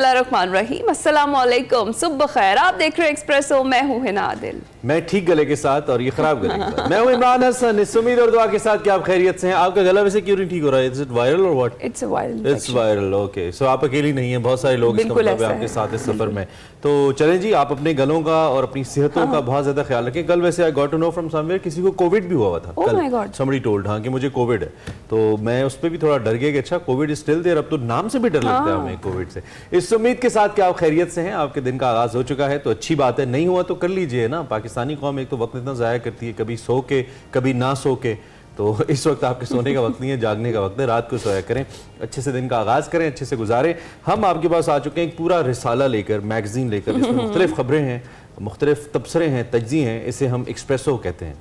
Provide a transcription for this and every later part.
बिस्मिल्लाहिर्रहमानिर्रहीम, अस्सलाम वालेकुम, सुबह खैर। आप देख रहे हैं एक्सप्रेसो, मैं हूं हिना आदिल। मैं ठीक गले के साथ और ये खराब गले के साथ। मैं हूं इमरान हसन। इस उम्मीद और दुआ के साथ कि आप खैरियत से हैं। आपका गला वैसे क्यों नहीं ठीक हो रहा है? इज इट वायरल और what? It's viral. It's viral, okay. So आप अकेली नहीं हैं, बहुत सारे लोग इसका मतलब है आपके साथ इस सफर में। तो चलें जी, आप अपने गलों का और अपनी सेहतों का बहुत ज्यादा ख्याल रखें। कल वैसे I got to know from somewhere किसी को कोविड भी हुआ था। कल समबडी टोल्ड, हाँ, कि मुझे कोविड है। तो मैं उस पर भी थोड़ा डर गया कि अच्छा कोविड स्टिल देयर। अब तो नाम से भी डर लगता है हमें कोविड से। इस उम्मीद के साथ कि आप खैरियत से हैं, आपके दिन का आगाज हो चुका है तो अच्छी बात है। नहीं हुआ तो कर लीजिए ना। पाकिस्तानी कौम एक तो वक्त इतना ज़ाया करती है, कभी सो के कभी ना सो के। तो इस वक्त आपके सोने का वक्त नहीं है, जागने का वक्त है। रात को सोया करें, अच्छे से दिन का आगाज करें, अच्छे से गुजारें। हम आपके पास आ चुके हैं एक पूरा रिसाला लेकर, मैगजीन लेकर, जिसमें मुख्तलिफ खबरें हैं, मुख्तलिफ तबसरे हैं, तज्ज़िये हैं। इसे हम एक्सप्रेसो कहते हैं।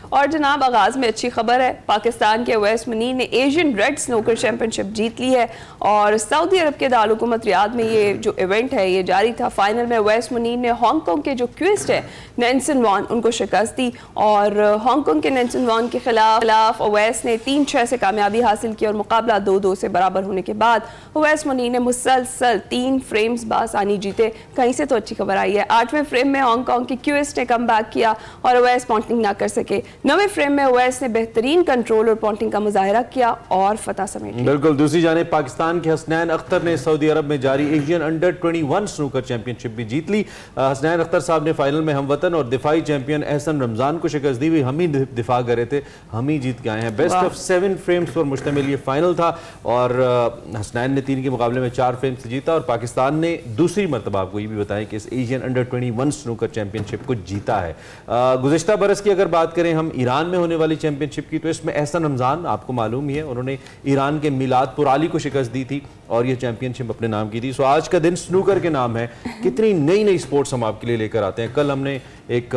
और जनाब, आगाज में अच्छी खबर है। पाकिस्तान के अवैस मुनीर ने एशियन रेड स्नूकर चैंपियनशिप जीत ली है और सऊदी अरब के दारुलहुकूमत रियाद में ये जो इवेंट है ये जारी था। फाइनल में अवैस मुनीर ने हांगकांग के जो क्विस्ट है नेल्सन वॉन, उनको शिकस्त दी और हांगकांग के नेल्सन वॉन के खिलाफ अवैस ने 3-6 से कामयाबी हासिल की और मुकाबला 2-2 से बराबर होने के बाद अवैस मुनीर ने मुसलसल 3 फ्रेम्स बासानी जीते। कहीं से तो अच्छी खबर आई है। 8वें फ्रेम में हांगकांग के क्विस्ट ने कम बैक किया और अवैस पॉइंटिंग ना कर सके। 9वें फ्रेम में ओवैस ने बेहतरीन कंट्रोल और पॉइंटिंग का मुजाहिरा किया और फतह समेट ली। बिल्कुल। दूसरी जानिब पाकिस्तान के हसनैन अख्तर ने सऊदी अरब में जारी एशियन अंडर 21 स्नूकर चैंपियनशिप भी जीत ली। हसनैन अख्तर साहब ने फाइनल में हमवतन और दिफाई चैंपियन एहसन रमजान को शिकस्त दी हुई। हम ही दिफा कर रहे थे, हम ही जीत के आए हैं। बेस्ट ऑफ 7 फ्रेम्स पर मुश्तमिल ये फाइनल था और हसनैन ने 3 के मुकाबले में 4 फ्रेम्स से जीता और पाकिस्तान ने दूसरी मरतबा, आपको ये भी बताएं कि इस एशियन अंडर 21 स्नूकर चैंपियनशिप को जीता है। गुज़िश्ता बरस की अगर बात करें हम ईरान में होने वाली चैंपियनशिप की, तो इसमें एहसन रमजान, आपको मालूम ही है, उन्होंने ईरान के मिलाद पुराली को शिकस्त दी थी और ये चैंपियनशिप अपने नाम की थी। सो आज का दिन स्नूकर के नाम है। कितनी नई नई स्पोर्ट्स हम आपके लिए लेकर आते हैं। कल हमने एक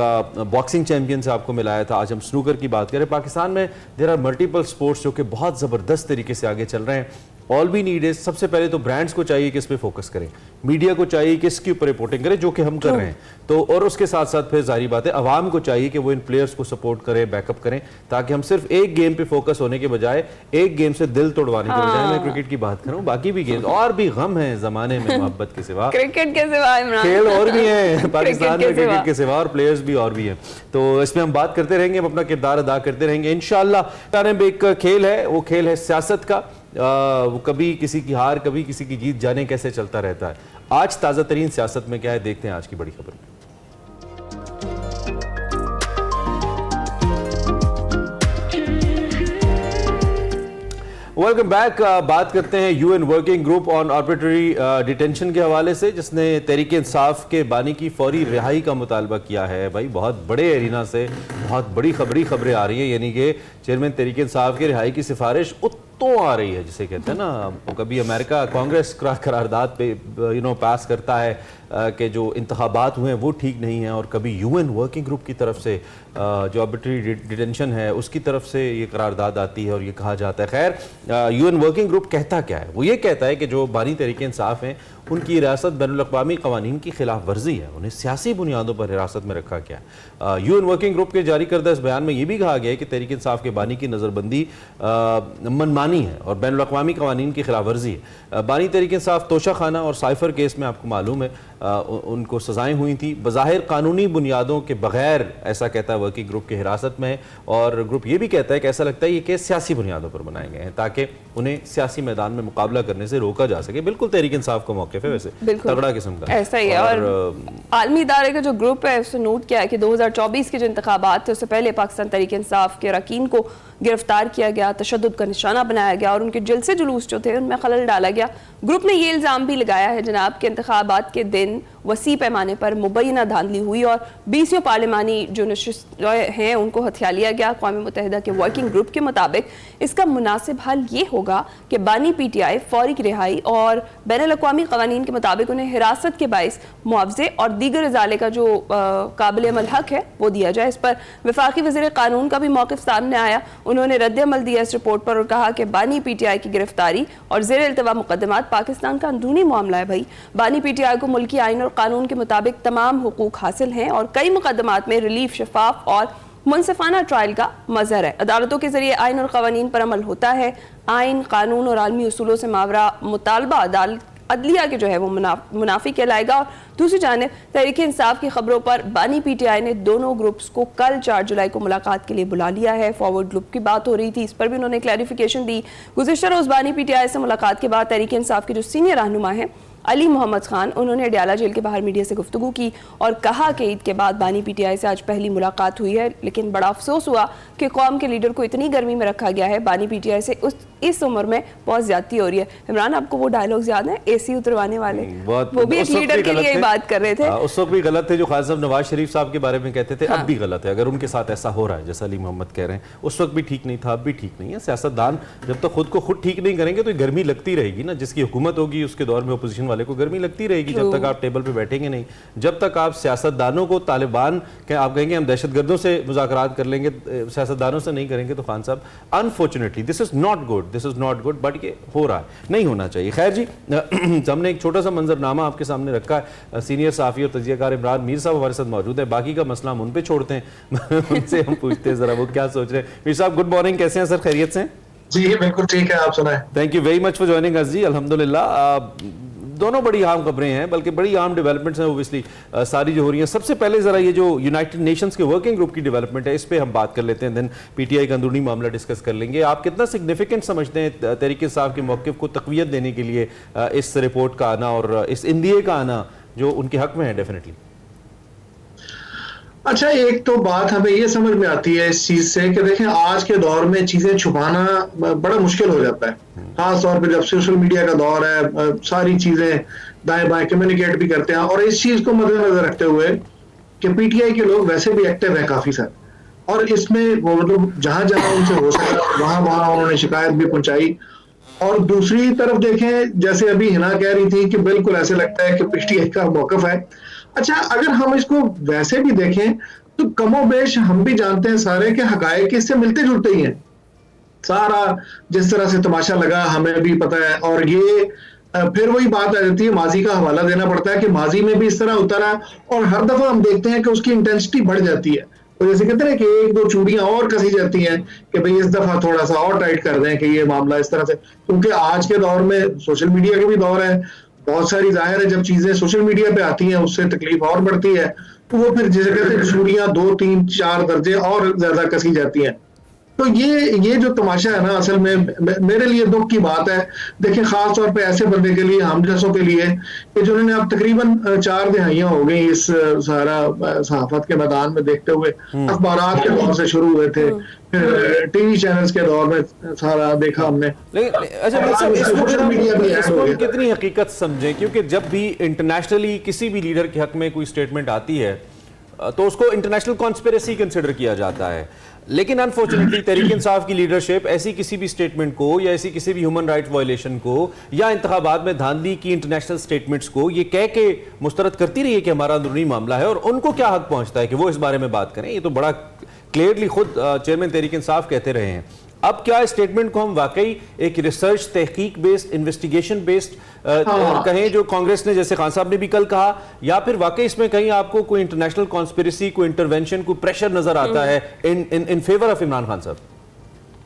बॉक्सिंग चैंपियन से आपको मिलाया था, आज हम स्नूकर की बात करें। पाकिस्तान में देयर आर मल्टीपल स्पोर्ट्स जो कि बहुत ज़बरदस्त तरीके से आगे चल रहे हैं। ऑल वी नीड इज, सबसे पहले तो ब्रांड्स को चाहिए कि इस पे फोकस करें, मीडिया को चाहिए कि इसके ऊपर रिपोर्टिंग करें, जो कि हम कर रहे हैं। तो और उसके साथ साथ फिर जाहिर बात है अवाम को चाहिए कि वो इन प्लेयर्स को सपोर्ट करें, बैकअप करें, ताकि हम सिर्फ एक गेम पे फोकस होने के बजाय, एक गेम से दिल तोड़वाने के बजाय, मैं क्रिकेट की बात करूं, बाकी भी गेम और भी गम है जमाने में मोहब्बत के सिवा, क्रिकेट के सिवा खेल और भी है पाकिस्तान में, क्रिकेट के सिवा, और प्लेयर्स भी और भी हैं। तो इसमें हम बात करते रहेंगे, हम अपना किरदार अदा करते रहेंगे इंशाअल्लाह। एक खेल है, वो खेल है सियासत का। वो कभी किसी की हार, कभी किसी की जीत, जाने कैसे चलता रहता है। आज ताज़ा तरीन सियासत में क्या है, देखते हैं आज की बड़ी खबर में। Welcome back. बात करते हैं UN working group on arbitrary detention के हवाले से, जिसने तहरीक इंसाफ के बानी की फौरी रिहाई का मुतालबा किया है। भाई बहुत बड़े एरिना से बहुत बड़ी खबरें आ रही है, यानी कि चेयरमैन तहरीक इंसाफ की रिहाई की सिफारिश तो आ रही है, जिसे कहते हैं ना, कभी अमेरिका कांग्रेस करारदाद पे पास करता है कि जो इंतखाबात हुए हैं वो ठीक नहीं है, और कभी यूएन वर्किंग ग्रुप की तरफ से जो आर्बिट्ररी डिटेंशन है उसकी तरफ से ये करारदाद आती है और ये कहा जाता है। खैर, यूएन वर्किंग ग्रुप कहता क्या है? वो ये कहता है कि जो बानी तहरीक इंसाफ हैं उनकी हिरासत बैनुल-अक़वामी क़वानीन की खिलाफ वर्जी है, उन्हें सियासी बुनियादों पर हिरासत में रखा गया है। यूएन वर्किंग ग्रुप के जारी करदा इस बयान में यह भी कहा गया है कि तहरीक इंसाफ के बानी की नज़रबंदी मनमानी है और बैनुल-अक़वामी क़वानीन की खिलाफ वर्जी है। बानी तहरीक इंसाफ तोशा खाना और साइफर केस में आपको मालूम है उनको सजाएं हुई थी, बज़ाहिर कानूनी बुनियादों के बगैर, ऐसा कहता है वर्किंग ग्रुप की हिरासत में है। और ग्रुप ये भी कहता है कि ऐसा लगता है ये केस सियासी बुनियादों पर बनाए गए हैं ताकि उन्हें सियासी मैदान में मुकाबला करने से रोका जा सके। बिल्कुल तहरीक इंसाफ का मौक़िफ़ है, वैसे तगड़ा किस्म का ऐसा ही है। और आलमी इदारे का जो ग्रुप है उसने नोट किया है कि 2024 के जो इंतखाबात थे उससे पहले पाकिस्तान तहरीक इंसाफ के अरकान को गिरफ्तार किया गया, तशद्दुद का निशाना बनाया गया और उनके जलसे जुलूस जो थे उनमें खलल डाला गया। ग्रुप ने ये इल्ज़ाम भी लगाया है जनाब के इंतखाबात के दिन वसी पैमाने पर मुबैना धांधली हुई और 20 पार्लिमानी जो नशिस्त हैं उनको हथिया लिया गया। अक़वाम मुत्तहिदा के वर्किंग ग्रुप के मुताबिक इसका मुनासिब हल ये होगा कि बानी PTI फौरी रिहाई और बैनुल-अक़वामी क़वानीन के मुताबिक उन्हें हिरासत के बाइस मुआवजे और दीगर इजाले का जो काबिल अमल हक है वो दिया जाए। इस पर वफाकी वज़ीर कानून का भी मौक़िफ़ सामने आया। उन्होंने रद्द-ए-अमल दिया इस रिपोर्ट पर और कहा कि बानी PTI की गिरफ्तारी और ज़ेर इल्तवा मुकदमात पाकिस्तान का अंदरूनी मामला है। भाई बानी PTI को मुल्की आइन और कानून के मुताबिक तमाम हुकूक हासिल हैं और कई मुकदमात में रिलीफ, शफाफ और मुनसिफाना ट्रायल का मज़हर है। अदालतों के जरिए आइन और क़वानीन पर अमल होता है। आइन, कानून और आलमी उसूलों से मावरा मुतालबा अदलिया के जो है वो मुनाफी कहलाएगा। और दूसरी जानिब तहरीक इंसाफ की खबरों पर बानी पीटीआई ने दोनों ग्रुप्स को कल 4 जुलाई को मुलाकात के लिए बुला लिया है। फॉरवर्ड ग्रुप की बात हो रही थी, इस पर भी उन्होंने क्लैरिफिकेशन दी। गुज़िश्ता रोज़ बानी पीटीआई से मुलाकात के बाद तहरीक इंसाफ के जो सीनियर रहनुमा हैं अली मोहम्मद खान, उन्होंने अडयाला जेल के बाहर मीडिया से गुफ्तगू की और कहा कि ईद के बाद बानी पीटीआई से आज पहली मुलाकात हुई है, लेकिन बड़ा अफसोस हुआ कि कौम के लीडर को इतनी गर्मी में रखा गया है। बानी पीटीआई से इस उम्र में बहुत ज्यादती हो रही है। इमरान, आपको वो डायलॉग्स याद है एसी उतरवाने वाले? वो भी एक लीडर के लिए बात कर रहे थे। उस वक्त भी गलत थे जो खान साहब नवाज शरीफ साहब के बारे में कहते थे, अब भी गलत है। अगर उनके साथ ऐसा हो रहा है जैसा अली मोहम्मद कह रहे हैं, उस वक्त भी ठीक नहीं था, अब भी ठीक नहीं है। सियासतदान जब तक खुद को खुद ठीक नहीं करेंगे तो गर्मी लगती रहेगी ना। जिसकी हुकूमत होगी उसके दौर में अपोजिशन वाले को गर्मी लगती रहेगी जब तक आप टेबल पे बैठेंगे नहीं। जब तक आप सियासतदानों को तालिबान आप कहेंगे हम दहशतगर्दों से मुज़ाकरात कर लेंगे, सियासतदानों से नहीं करेंगे, तो खान साहब unfortunately this is not good, but ये हो रहा है, नहीं होना चाहिए। खैर जी, हमने एक छोटा सा मंजरनामा आपके सामने रखा है। सीनियर साफी और तजियाकार इमरान मीर साहब हमारे साथ मौजूद है। बाकी का मसला हम उन पे छोड़ते हैं उनसे हम पूछते हैं जरा वो क्या सोच रहे हैं। मीर साहब गुड मॉर्निंग, कैसे हैं सर? खैरियत से? जी बिल्कुल ठीक है, आप सुनाएं। Thank you very much for joining us ji. अल्हम्दुलिल्लाह दोनों बड़ी अहम खबरें हैं, बल्कि बड़ी अहम डेवलपमेंट्स हैं ओब्वियसली सारी जो हो रही हैं। सबसे पहले जरा ये जो यूनाइटेड नेशंस के वर्किंग ग्रुप की डेवलपमेंट है, इस पे हम बात कर लेते हैं, देन पीटीआई का अंदरूनी मामला डिस्कस कर लेंगे। आप कितना सिग्निफिकेंट समझते हैं तहरीक इंसाफ के मौक़िफ़ को तक़वियत देने के लिए इस रिपोर्ट का आना और इस इंदिए का आना जो उनके हक में है? डेफिनेटली। अच्छा, एक तो बात हमें ये समझ में आती है इस चीज से कि देखें आज के दौर में चीजें छुपाना बड़ा मुश्किल हो जाता है, खास तौर पे जब सोशल मीडिया का दौर है। सारी चीजें दाएं बाएं कम्युनिकेट भी करते हैं, और इस चीज को मद्देनजर रखते हुए कि पीटीआई के लोग वैसे भी एक्टिव हैं काफी सारे, और इसमें वो मतलब जहां जहां उनसे हो सका वहां वहां उन्होंने शिकायत भी पहुंचाई। और दूसरी तरफ देखें, जैसे अभी हिना कह रही थी कि बिल्कुल ऐसे लगता है कि पीटीआई का मौकफ है। अच्छा, अगर हम इसको वैसे भी देखें तो कमोबेश हम भी जानते हैं सारे कि हकायक इससे मिलते जुलते ही हैं। सारा जिस तरह से तमाशा लगा हमें भी पता है, और ये फिर वही बात आ जाती है, माजी का हवाला देना पड़ता है कि माजी में भी इस तरह उतरा, और हर दफा हम देखते हैं कि उसकी इंटेंसिटी बढ़ जाती है। तो जैसे कहते हैं कि एक दो चूड़ियां और कसी जाती हैं कि भाई इस दफा थोड़ा सा और टाइट कर दें कि ये मामला इस तरह से, क्योंकि आज के दौर में सोशल मीडिया का भी दौर है, बहुत सारी जाहिर है जब चीजें सोशल मीडिया पे आती हैं उससे तकलीफ और बढ़ती है, तो वो फिर जैसे कहते हैं चूड़ियां 2, 3, 4 दर्जे और ज्यादा कसी जाती हैं। तो ये जो तमाशा है ना, असल में मेरे लिए दुख की बात है। देखिए, खास तौर पे ऐसे बंदे के लिए, हम जैसों के लिए, कि जिन्होंने अब तकरीबन 4 दिहाइयां हो गई इस सारा सहाफत के मैदान में देखते हुए, अखबारात के दौर से शुरू हुए थे, फिर टीवी चैनल्स के दौर में सारा देखा हमने। लेकिन सोशल मीडिया भी इसको कितनी हकीकत समझें, क्योंकि जब भी इंटरनेशनली किसी भी लीडर के हक में कोई स्टेटमेंट आती है तो उसको इंटरनेशनल कॉन्स्पिरेसी कंसिडर किया जाता है, लेकिन अनफॉर्चुनेटली तहरीक इंसाफ की लीडरशिप ऐसी किसी भी स्टेटमेंट को या ऐसी किसी भी ह्यूमन राइट्स वायलेशन को या इंतखाबात में धांधली की इंटरनेशनल स्टेटमेंट्स को ये कह के मुस्तरद करती रही है कि हमारा अंदरूनी मामला है, और उनको क्या हक पहुंचता है कि वो इस बारे में बात करें? ये तो बड़ा क्लियरली खुद चेयरमैन तहरीक इंसाफ कहते रहे हैं। अब क्या स्टेटमेंट को हम वाकई एक रिसर्च, तहकीक बेस्ड, इन्वेस्टिगेशन बेस्ड कहें, जो कांग्रेस ने, जैसे खान साहब ने भी कल कहा, या फिर वाकई इसमें कहीं आपको कोई इंटरनेशनल कॉन्स्पिरेसी, कोई इंटरवेंशन, कोई प्रेशर नजर आता है in favour of Imran Khan साहब?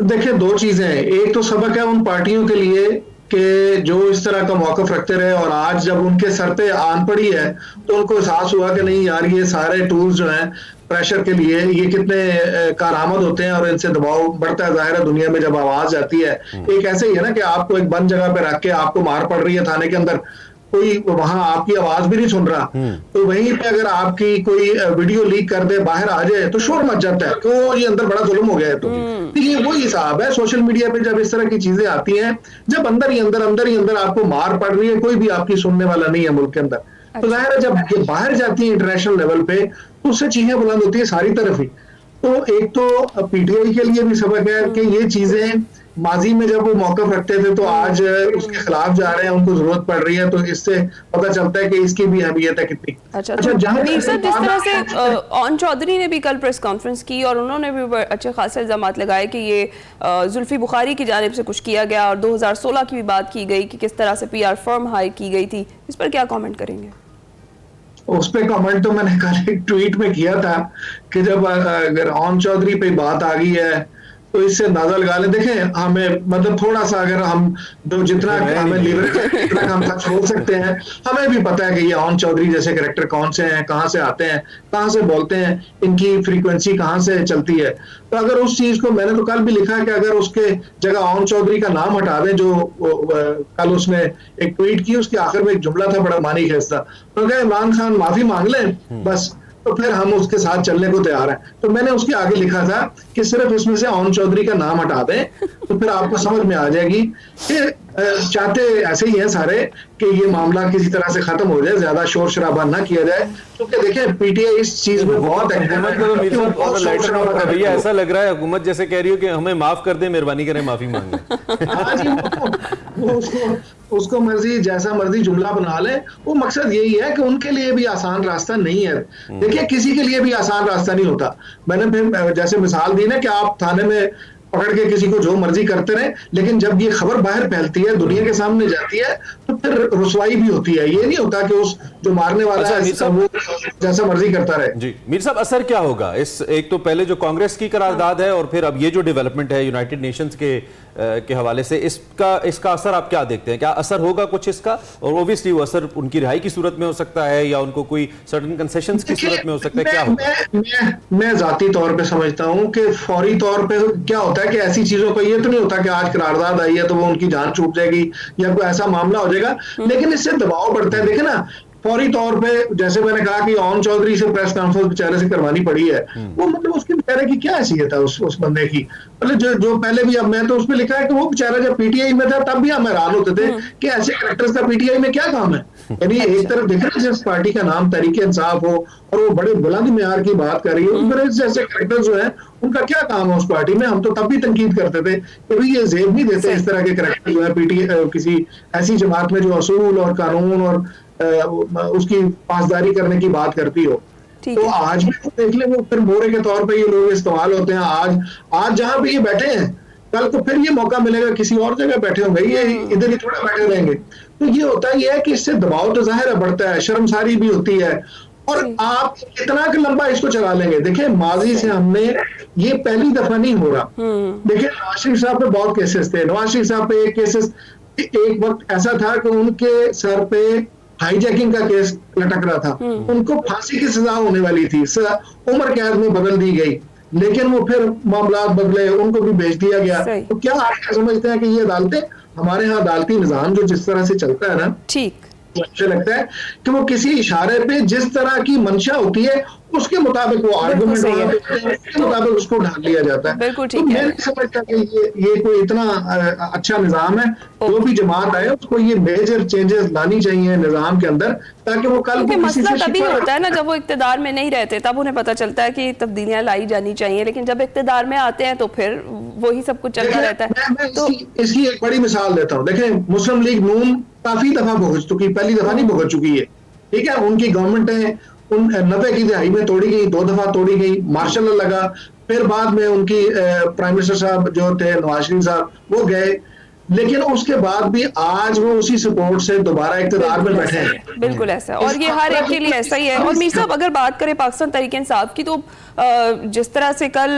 देखिए, 2 चीजें हैं। एक तो सबक है उन पार्टियों के लिए कि जो इस तरह का मौकफ रखते रहे, और आज जब उनके सर पे आन पड़ी है तो उनको एहसास हुआ कि नहीं यार, ये सारे टूल्स जो हैं प्रेशर के लिए, ये कितने कारआमद होते हैं और इनसे दबाव बढ़ता है। जाहिर है दुनिया में जब आवाज आती है, एक ऐसे ही है ना कि आपको एक बंद जगह पे रख के आपको मार पड़ रही है थाने के अंदर, कोई वहां आपकी आवाज भी नहीं सुन रहा, तो वहीं पे अगर आपकी कोई वीडियो लीक कर दे, बाहर आ जाए, तो शोर मच जाता है कि ये अंदर बड़ा जुल्म हो गया है। तो ये वही हिसाब है सोशल मीडिया पे, जब इस तरह की चीजें आती हैं, जब अंदर ही अंदर आपको मार पड़ रही है, कोई भी आपकी सुनने वाला नहीं है मुल्क के अंदर, तो जाहिर है जब ये बाहर जाती है इंटरनेशनल लेवल पे, तो उससे चीजें बुलंद होती है सारी तरफ ही। तो एक तो पीटीआई के लिए भी सबक है कि ये चीजें माजी में जब वो मौकफ रखते थे तो आज उसके खिलाफ जा रहे हैं, उनको जरूरत पड़ रही है, तो इससे पता चलता है कि इसकी भी अहमियत है कितनी। अच्छा, मीर साहब, जिस तरह से ऑन चौधरी ने भी कल प्रेस कॉन्फ्रेंस की और उन्होंने भी अच्छे खासे इल्जामात लगाए कि ये जुल्फी बुखारी की जानिब से कुछ किया गया, और 2016 की भी बात की गई कि किस तरह से पीआर फर्म हायर की गई थी, इस पर क्या कमेंट करेंगे? उस पे कमेंट तो मैंने कल एक ट्वीट में किया था कि जब अगर ऑन चौधरी पे बात आ गई है तो इससे अंदाजा लगा लें। देखें हमें मतलब थोड़ा सा अगर हम जो जितना हमें लीवरेज हम खर्च हो सकते हैं, हमें भी पता है कि ये ओन चौधरी जैसे कैरेक्टर कौन से हैं, कहाँ से आते हैं, कहाँ से बोलते हैं, इनकी फ्रीक्वेंसी कहाँ से चलती है। तो अगर उस चीज को, मैंने तो कल भी लिखा कि अगर उसके जगह ओन चौधरी का नाम हटा दें, जो कल उसने एक ट्वीट की, उसके आखिर में एक जुमला था बड़ा मानी खेस्ता, तो क्या इमरान खान माफी मांग लें बस, तो फिर हम उसके साथ चलने को तैयार हैं। तो मैंने उसके आगे लिखा था कि सिर्फ इसमें से ओन चौधरी का नाम हटा दें, तो फिर आपको समझ में आ जाएगी कि चाहते ऐसे ही हैं सारे कि ये मामला किसी तरह से खत्म हो जाए, ज्यादा शोर शराबा ना किया जाए, क्योंकि देखें पीटीआई इस चीज में बहुत भैया ऐसा लग रहा है हुकूमत जैसे कह रही हो कि हमें माफ कर दे, मेहरबानी करें, माफी मांगे। हाँ जी, उसको मर्जी जैसा मर्जी जुमला बना ले, वो मकसद यही है कि उनके लिए भी आसान रास्ता नहीं है। देखिए किसी के लिए भी आसान रास्ता नहीं होता। मैंने फिर जैसे मिसाल दी ना कि आप थाने में पकड़ के किसी को जो मर्जी करते रहे, लेकिन जब ये खबर बाहर फैलती है, दुनिया के सामने जाती है, तो फिर रुसवाई भी होती है। ये नहीं होता कि उस जो मारने वाला है वो जैसा मर्जी करता रहे। जी मीर साहब, असर क्या होगा इस, एक तो पहले जो कांग्रेस की करारदाद है और फिर अब ये जो डेवलपमेंट है यूनाइटेड नेशंस के हवाले से, इसका असर आप क्या देखते हैं? क्या असर होगा कुछ इसका? और ओब्वियसली वो असर उनकी रिहाई की सूरत में हो सकता है या उनको कोई सर्टेन कंसेशंस की सूरत में हो सकता है, क्या होगा? मैं जाती तौर पे समझता हूं कि फौरी तौर पे क्या होता है कि ऐसी चीजों का ये तो नहीं होता कि आज करारदाद आई है तो वो उनकी जान छूट जाएगी या कोई ऐसा मामला हो जाएगा, लेकिन इससे दबाव बढ़ता है। देखे ना, फौरी तौर पे जैसे मैंने कहा कि ओन चौधरी से प्रेस कॉन्फ्रेंस बेचारे से करवानी पड़ी है, वो मतलब उसके बेचारे की क्या हैसियत है उस बंदे की, मतलब जो पहले भी, अब मैं तो उसमें लिखा है कि वो बेचारा जब पीटीआई में था तब भी हम हैरान होते थे कि ऐसे कैरेक्टर्स का पीटीआई में क्या काम है। यानी एक तरफ देख रहे जिस पार्टी का नाम तहरीक इंसाफ हो और वो बड़े बुलंद मेयार की बात कर रही है, उस जैसे कैरेक्टर जो है उनका क्या काम है उस पार्टी में। हम तो तब भी तनकीद करते थे कि भाई ये जेब नहीं देते इस तरह के कैरेक्टर जो है पीटीआई किसी ऐसी जमात में जो असूल और कानून और उसकी पासदारी करने की बात करती हो। तो आज भी देख ले, वो फिर मोरे के तौर पे ये लोग इस्तेमाल होते हैं। आज जहां पे ये बैठे हैं, कल को फिर ये मौका मिलेगा किसी और जगह बैठे होंगे, ये इधर ही थोड़ा बैठे रहेंगे। तो ये होता ही है कि इससे दबाव तो जाहिर है बढ़ता है, शर्मसारी भी होती है, और आप कितना लंबा इसको चला लेंगे। देखिए माजी से हमने, ये पहली दफा नहीं हो रहा। देखिए नवाज शरीफ साहब पे बहुत केसेस थे, नवाज शरीफ साहब पे एक वक्त ऐसा था कि उनके सर पे हाईजैकिंग का केस लटक रहा था, उनको फांसी की सजा होने वाली थी, उम्र कैद में बदल दी गई, लेकिन वो फिर मामला बदले, उनको भी भेज दिया गया। तो क्या आप समझते हैं कि ये अदालतें, हमारे यहाँ अदालती निजाम जो जिस तरह से चलता है ना, ठीक मुझे लगता है कि वो किसी इशारे पे जिस तरह की मंशा होती है उसके मुताबिक वो आर्गुमेंट उसके मुताबिक उसको ढाल लिया जाता है। बिल्कुल ठीक है। मैं नहीं समझता कि ये कोई इतना अच्छा निजाम है। जो भी जमात आए उसको ये मेजर चेंजेस लानी चाहिए निजाम के अंदर, ताकि वो कल को मसला तभी होता है ना जब वो इक्तिदार में नहीं रहते, तब उन्हें पता चलता है कि तब्दीलियां लाई जानी चाहिए, लेकिन जब इक्तिदार में आते हैं तो फिर वही सब कुछ चलता रहता है। मैं इसकी एक बड़ी मिसाल देता हूँ। देखें मुस्लिम लीग नून काफी दफा भुगत चुकी, पहली दफा नहीं भुगत चुकी है, ठीक है। उनकी गवर्नमेंट 90 की दहाई में तोड़ी गई, 2 दफा तोड़ी गई, मार्शल लॉ लगा, फिर बाद में उनकी प्राइम मिनिस्टर साहब जो थे नवाज शरीफ साहब वो गए, लेकिन उसके बाद भी आज वो उसी सपोर्ट से दोबारा इक़्तिदार में बैठे हैं। बिल्कुल ऐसा, और ये हर एक के लिए ऐसा ही है। और मीर साहब अगर बात करें पाकिस्तान तहरीक इंसाफ की, तो जिस तरह से कल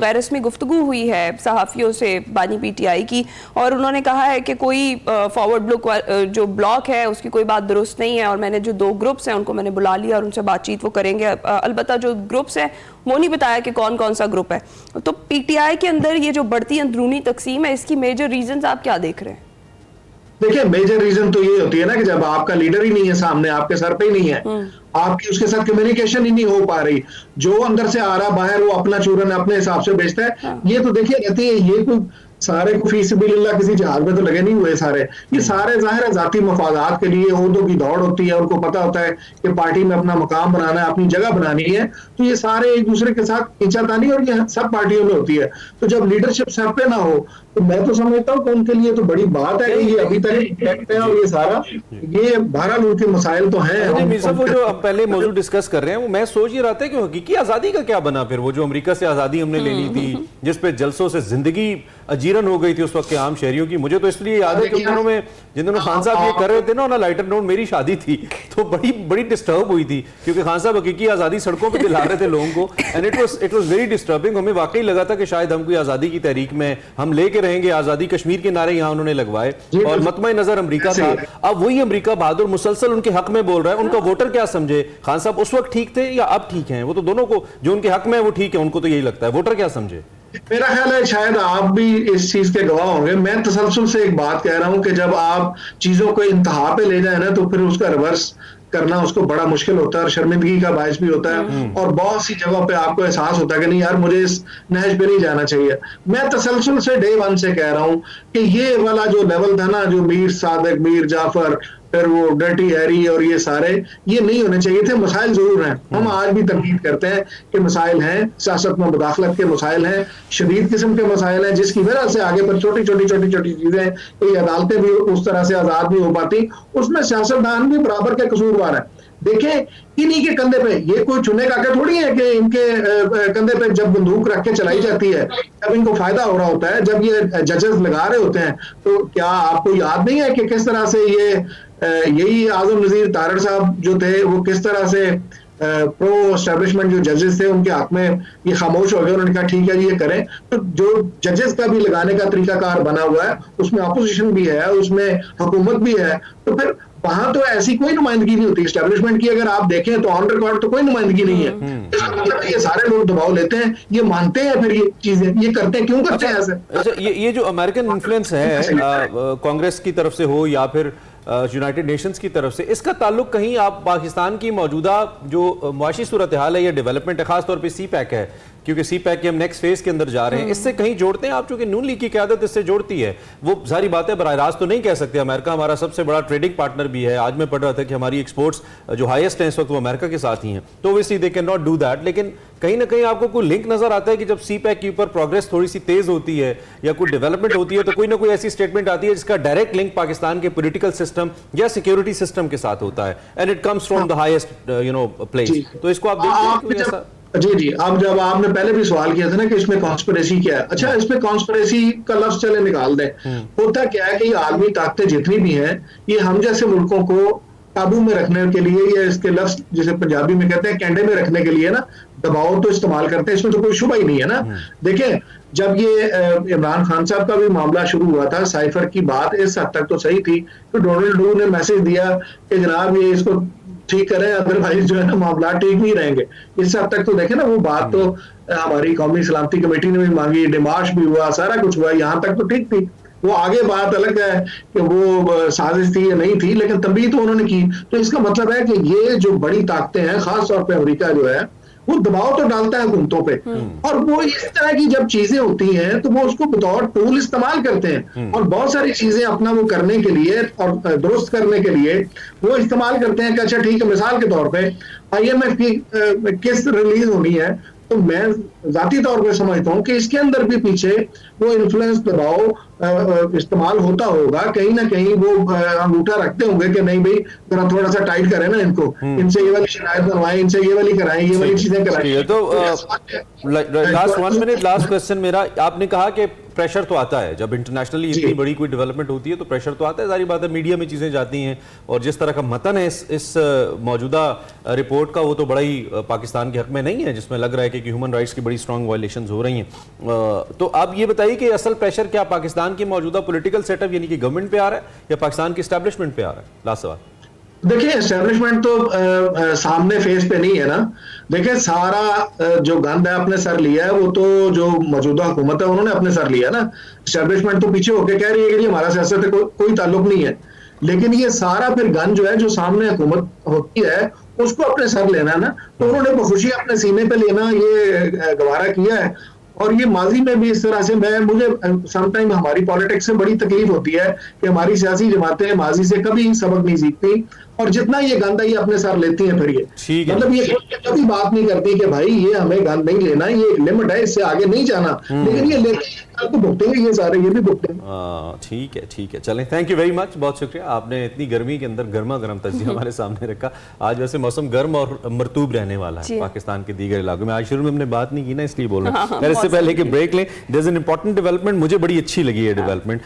गैर रस्मी गुफ्तगू हुई है सहाफ़ियों से बानी पीटीआई की, और उन्होंने कहा है कि कोई फॉरवर्ड जो ब्लॉक है उसकी कोई बात दुरुस्त नहीं है, और मैंने जो 2 ग्रुप्स हैं उनको मैंने बुला लिया और उनसे बातचीत वो करेंगे। अलबत्ता जो ग्रुप्स हैं वो नहीं बताया कि कौन कौन सा ग्रुप है। तो पीटीआई के अंदर ये जो बढ़ती अंदरूनी तकसीम है, इसकी मेजर रीजन आप क्या देख रहे हैं? देखिए मेजर रीजन तो ये होती है ना कि जब आपका लीडर ही नहीं है सामने, आपके सर पे ही नहीं है, आपकी उसके साथ कम्युनिकेशन ही नहीं हो पा रही, जो अंदर से आ रहा बाहर वो अपना चूरन अपने हिसाब से बेचता है। ये तो देखिए रहती है, ये कोई सारे को फी सबिलिल्लाह किसी जहाज में तो लगे नहीं हुए सारे, ये सारे जाहिर है जाती मफादात के लिए ओहदों की दौड़ होती है। उनको पता होता है कि पार्टी में अपना मुकाम बनाना है, अपनी जगह बनानी है, तो ये सारे एक दूसरे के साथ खींचातानी और ये सब पार्टियों में होती है। तो जब लीडरशिप सर पे ना हो तो मैं तो समझता हूँ कि उनके लिए तो बड़ी बात है कि ये अभी तक है, और ये सारा ये बहरहाल उनके मसाइल तो हैं। वो जो अब पहले मौजूद डिस्कस कर रहे हैं, वो मैं सोच ही रहा था कि हकीकी आजादी का क्या बना फिर, वो जो अमेरिका से आजादी हमने ले ली थी, जिसपे जलसों से जिंदगी अजीब चीरन हो गई थी उस वक्त के आम शहरियों की। मुझे तो इसलिए याद है कि जिन दिनों खान साहब ये कर रहे थे ना, लाइटर नोट मेरी शादी थी, तो बड़ी डिस्टर्ब हुई थी, क्योंकि खान साहब हकीकी आज़ादी सड़कों पे दिला रहे थे लोगों को, and it was very disturbing. हमें वाकई लगा था कि शायद हम कोई आज़ादी की तहरीक में हम लेके रहेंगे, आज़ादी कश्मीर के नारे यहाँ उन्होंने लगवाए, और मतमय नजर अमेरिका था। अब वही अमेरिका बहादुर मुसलसल उनके हक में बोल रहा है, उनका वोटर क्या समझे? खान साहब उस वक्त ठीक थे या अब ठीक हैं? वो तो दोनों को, जो उनके हक में है वो ठीक है, उनको तो यही लगता है, वोटर क्या समझे? मेरा ख्याल है शायद आप भी इस चीज के गवाह होंगे। मैं तसलसल से एक बात कह रहा हूं कि जब आप चीजों को इंतहा पे ले जाए ना, तो फिर उसका रिवर्स करना उसको बड़ा मुश्किल होता है और शर्मिंदगी का बायस भी होता है, और बहुत सी जगह पे आपको एहसास होता है कि नहीं यार, मुझे इस नहज पे नहीं जाना चाहिए। मैं तसलसल से डे वन से कह रहा हूं कि ये वाला जो लेवल था ना, जो मीर सादिक, मीर जाफर, फिर वो डर्टी हैरी और ये सारे, ये नहीं होने चाहिए थे। मसाइल जरूर हैं, हम आज भी तनकीद करते हैं कि मसाइल हैं, सियासत में मुदाखलत के मसाइल हैं, शदीद किस्म के मसाइल हैं, जिसकी वजह से आगे पर छोटी छोटी चीजें, कई अदालतें भी उस तरह से आजाद नहीं हो पाती, उसमें सियासतदान भी बराबर के कसूरवार है। देखें, इन्हीं के कंधे पे, ये कोई चुने का थोड़ी है कि इनके कंधे पे जब बंदूक रख के चलाई जाती है, जब इनको फायदा हो रहा होता है, जब ये जजेस लगा रहे होते हैं, तो क्या आपको याद नहीं है कि किस तरह से यही आजम नजीर तारड़ साहब जो थे, वो किस तरह से प्रो एस्टेब्लिशमेंट जो जजेस थे उनके हक में ये खामोश हो गए, उन्होंने कहा ठीक है जी ये करें। तो जो जजेस का भी लगाने का तरीकाकार बना हुआ है, उसमें अपोजिशन भी है, उसमें हुकूमत भी है, तो फिर वहां तो ऐसी कोई नुमाइंदगी नहीं होती एस्टेब्लिशमेंट की। अगर आप देखें तो ऑन रिकॉर्ड तो कोई नुमाइंदगी नहीं है। इसका मतलब ये सारे लोग दबाव लेते हैं, ये मानते हैं, फिर ये चीजें ये करते हैं, क्यों करते हैं ऐसे? अच्छा, ये जो अमेरिकन इन्फ्लुएंस है कांग्रेस की तरफ से हो या फिर यूनाइटेड नेशंस की तरफ से, इसका ताल्लुक कहीं आप पाकिस्तान की मौजूदा जो मुआशी सूरत हाल है या डेवलपमेंट है, खासतौर पे सी पैक है, क्योंकि सी पैक के हम नेक्स्ट फेज के अंदर जा रहे हैं, इससे कहीं जोड़ते हैं आप? चूंकि नून लीग की क़यादत इससे जोड़ती है, वो सारी बातें बराह रास्त तो नहीं कह सकते। अमेरिका हमारा सबसे बड़ा ट्रेडिंग पार्टनर भी है। आज मैं पढ़ रहा था कि हमारी एक्सपोर्ट्स जो हाईएस्ट हैं इस वक्त वो अमेरिका के साथ ही हैं, तो obviously they can not do that. लेकिन कहीं ना कहीं आपको कोई लिंक नजर आता है कि जब सी पैक के ऊपर प्रोग्रेस थोड़ी सी तेज होती है या कोई डेवलपमेंट होती है, तो कोई ना कोई ऐसी स्टेटमेंट आती है जिसका डायरेक्ट लिंक पाकिस्तान के पॉलिटिकल सिस्टम या सिक्योरिटी सिस्टम के साथ होता है, and it comes from the highest place. तो इसको आप देखते हैं ऐसा? जी, अब जब आपने पहले भी सवाल किया था ना कि इसमें कॉन्स्पिरेसी क्या है, अच्छा इसमें कॉन्स्पिरेसी का लफ्ज चले निकाल दें। होता क्या है कि ये आलमी ताकतें जितनी भी हैं, ये हम जैसे मुल्कों को काबू में रखने के लिए, या इसके लफ्ज जिसे पंजाबी में कहते हैं कैंडे में रखने के लिए ना, दबाव तो इस्तेमाल करते हैं, इसमें तो कोई शुबा ही नहीं है ना। देखें, जब ये इमरान खान साहब का भी मामला शुरू हुआ था, साइफर की बात इस हद तक तो सही थी कि डोनाल्ड ट्रम्प ने मैसेज दिया कि जनाब ये इसको ठीक करें, अदरवाइज जो है ना मामला ठीक नहीं रहेंगे। इस हद तक तो देखें ना, वो बात तो हमारी कौमी सलामती कमेटी ने भी मांगी, डिमाश भी हुआ, सारा कुछ हुआ, यहाँ तक तो ठीक थी। वो आगे बात अलग है कि वो साजिश थी या नहीं थी, लेकिन तभी तो उन्होंने की। तो इसका मतलब है कि ये जो बड़ी ताकतें हैं, खास तौर पे अमेरिका जो है, वो दबाव तो डालता है हुकूमतों पे, और वो इस तरह की जब चीजें होती हैं तो वो उसको बतौर टूल इस्तेमाल करते हैं, और बहुत सारी चीजें अपना वो करने के लिए और दुरुस्त करने के लिए वो इस्तेमाल करते हैं कि अच्छा ठीक है, मिसाल के तौर पे IMF की किस्त रिलीज होनी है, तो मैं जाती तौर पे समझता हूँ कि इसके अंदर भी पीछे वो इन्फ्लुएंस दबाव इस्तेमाल होता होगा, कहीं ना कहीं वो अंगूठा रखते होंगे कि नहीं भाई जरा थोड़ा सा टाइट करें ना इनको, इनसे ये वाली शिकायत बनवाएं, इनसे ये वाली कराएं, ये वाली चीजें कराएं। तो लास्ट 1 मिनट लास्ट क्वेश्चन मेरा, आपने कहा कि प्रेशर तो आता है जब इंटरनेशनली इतनी बड़ी कोई डेवलपमेंट होती है, तो प्रेशर तो आता है, सारी बात है, मीडिया में चीज़ें जाती हैं, और जिस तरह का मतन है इस मौजूदा रिपोर्ट का, वो तो बड़ा ही पाकिस्तान के हक में नहीं है, जिसमें लग रहा है कि ह्यूमन राइट्स की बड़ी स्ट्रॉन्ग वायलेशंस हो रही हैं। तो आप ये बताइए कि असल प्रेशर क्या पाकिस्तान की मौजूदा पॉलिटिकल सेटअप यानी कि गवर्नमेंट पे आ रहा है या पाकिस्तान की एस्टैब्लिशमेंट पे आ रहा है? लास्ट सवाल। देखिए, एस्टेब्लिशमेंट तो सामने फेस पे नहीं है ना। देखिए, सारा जो गंद है अपने सर लिया है, वो तो जो मौजूदा हुकूमत है उन्होंने अपने सर लिया ना। एस्टेब्लिशमेंट तो पीछे होके कह रही है कि हमारा सियासत से कोई ताल्लुक नहीं है, लेकिन ये सारा फिर गंद जो है, जो सामने हुकूमत होती है, उसको अपने सर लेना ना। तो उन्होंने बखुशी अपने सीने पे लेना ये गवारा किया है, और ये माजी में भी इस तरह से मुझे समटाइम हमारी पॉलिटिक्स से बड़ी तकलीफ होती है कि हमारी सियासी जमातें माजी से कभी सबक नहीं सीखती। और जितना ये गंद है ये अपने सर लेती हैं फिर ये, ठीक है। मतलब ये कभी बात नहीं करती कि भाई ये हमें गंद नहीं लेना, ये एक लिमिट है, इससे आगे नहीं जाना, लेकिन ये लेते तो भुगतेंगे ये सारे, ये भी भुगतेंगे। ठीक है चलें, थैंक यू वेरी मच, बहुत शुक्रिया, आपने इतनी गर्मी के अंदर गर्मा गर्म तजिया हमारे सामने रखा। आज वैसे मौसम गर्म और मरतूब रहने वाला है पाकिस्तान के दीगर इलाकों में। आज शुरू में हमने बात नहीं की ना, इसलिए बोल रहे हैं। इससे पहले कि ब्रेक लें, there is an important development, मुझे बड़ी अच्छी लगी है डेवलपमेंट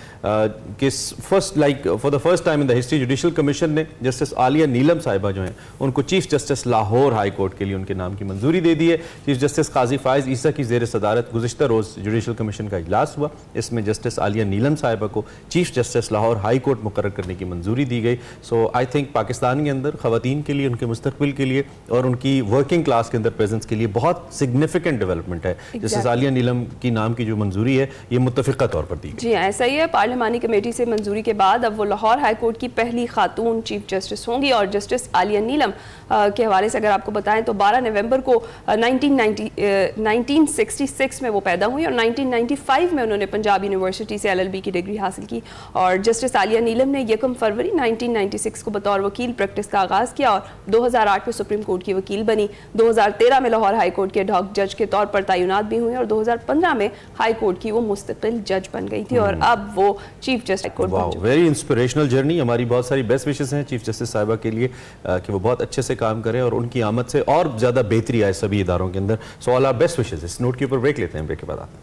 कि for the first time in the history judicial commission ने जस्टिस आलिया नीलम साहिबा जो हैं उनको chief justice Lahore high court के लिए उनके नाम की मंजूरी दे दी है। चीफ जस्टिस काजी फायज ईसा की ज़ेर सदारत गुज़िश्ता रोज़ जुडिशल कमीशन का इजलास हुआ, इसमें जस्टिस आलिया नीलम साहिबा को chief justice Lahore high court मुकर्रर करने की मंजूरी दी गई। सो आई थिंक पाकिस्तान के अंदर ख़वातीन के लिए, उनके मुस्तकबिल के लिए और उनकी वर्किंग क्लास के अंदर प्रेजेंस के लिए बहुत सिग्निफिकेंट डेवलपमेंट है। जस्टिस आलिया नीलम की नाम की जो मंजूरी है ये मुत्तफ़िक़ा तौर पर दी गई। जी ऐसा ही है, पार्लिमानी कमेटी से मंजूरी के बाद अब वो लाहौर हाई कोर्ट की पहली खातून चीफ जस्टिस होंगी। और जस्टिस आलिया नीलम के हवाले से अगर आपको बताएं तो 12 नवंबर को 1966 में वो पैदा हुई और 1995 में उन्होंने पंजाब यूनिवर्सिटी से LLB की डिग्री हासिल की। और जस्टिस आलिया नीलम ने 1 फरवरी 1996 को बतौर वकील प्रैक्टिस का आगाज़ किया और 2008 में सुप्रीम कोर्ट की वकील बनी। 2013 में लाहौर हाई कोर्ट के एडहॉक जज के तौर पर तैनात भी हुई और 2015 में हाई कोर्ट की वो मुस्तकिल जज बन गई थी और अब वो चीफ जस्टिस कोर्ट बन चुकी है। वेरी इंस्पिरेशनल जर्नी, हमारी बहुत सारी बेस्ट विशेस हैं चीफ जस्टिस साहिबा के लिए कि वो बहुत अच्छे से काम करें और उनकी आमद से और ज़्यादा बेहतरी आए सभी इदारों के अंदर। So all our best wishes. इस नोट के ऊपर ब्रेक लेते हैं, ब्रेक के बाद आते हैं।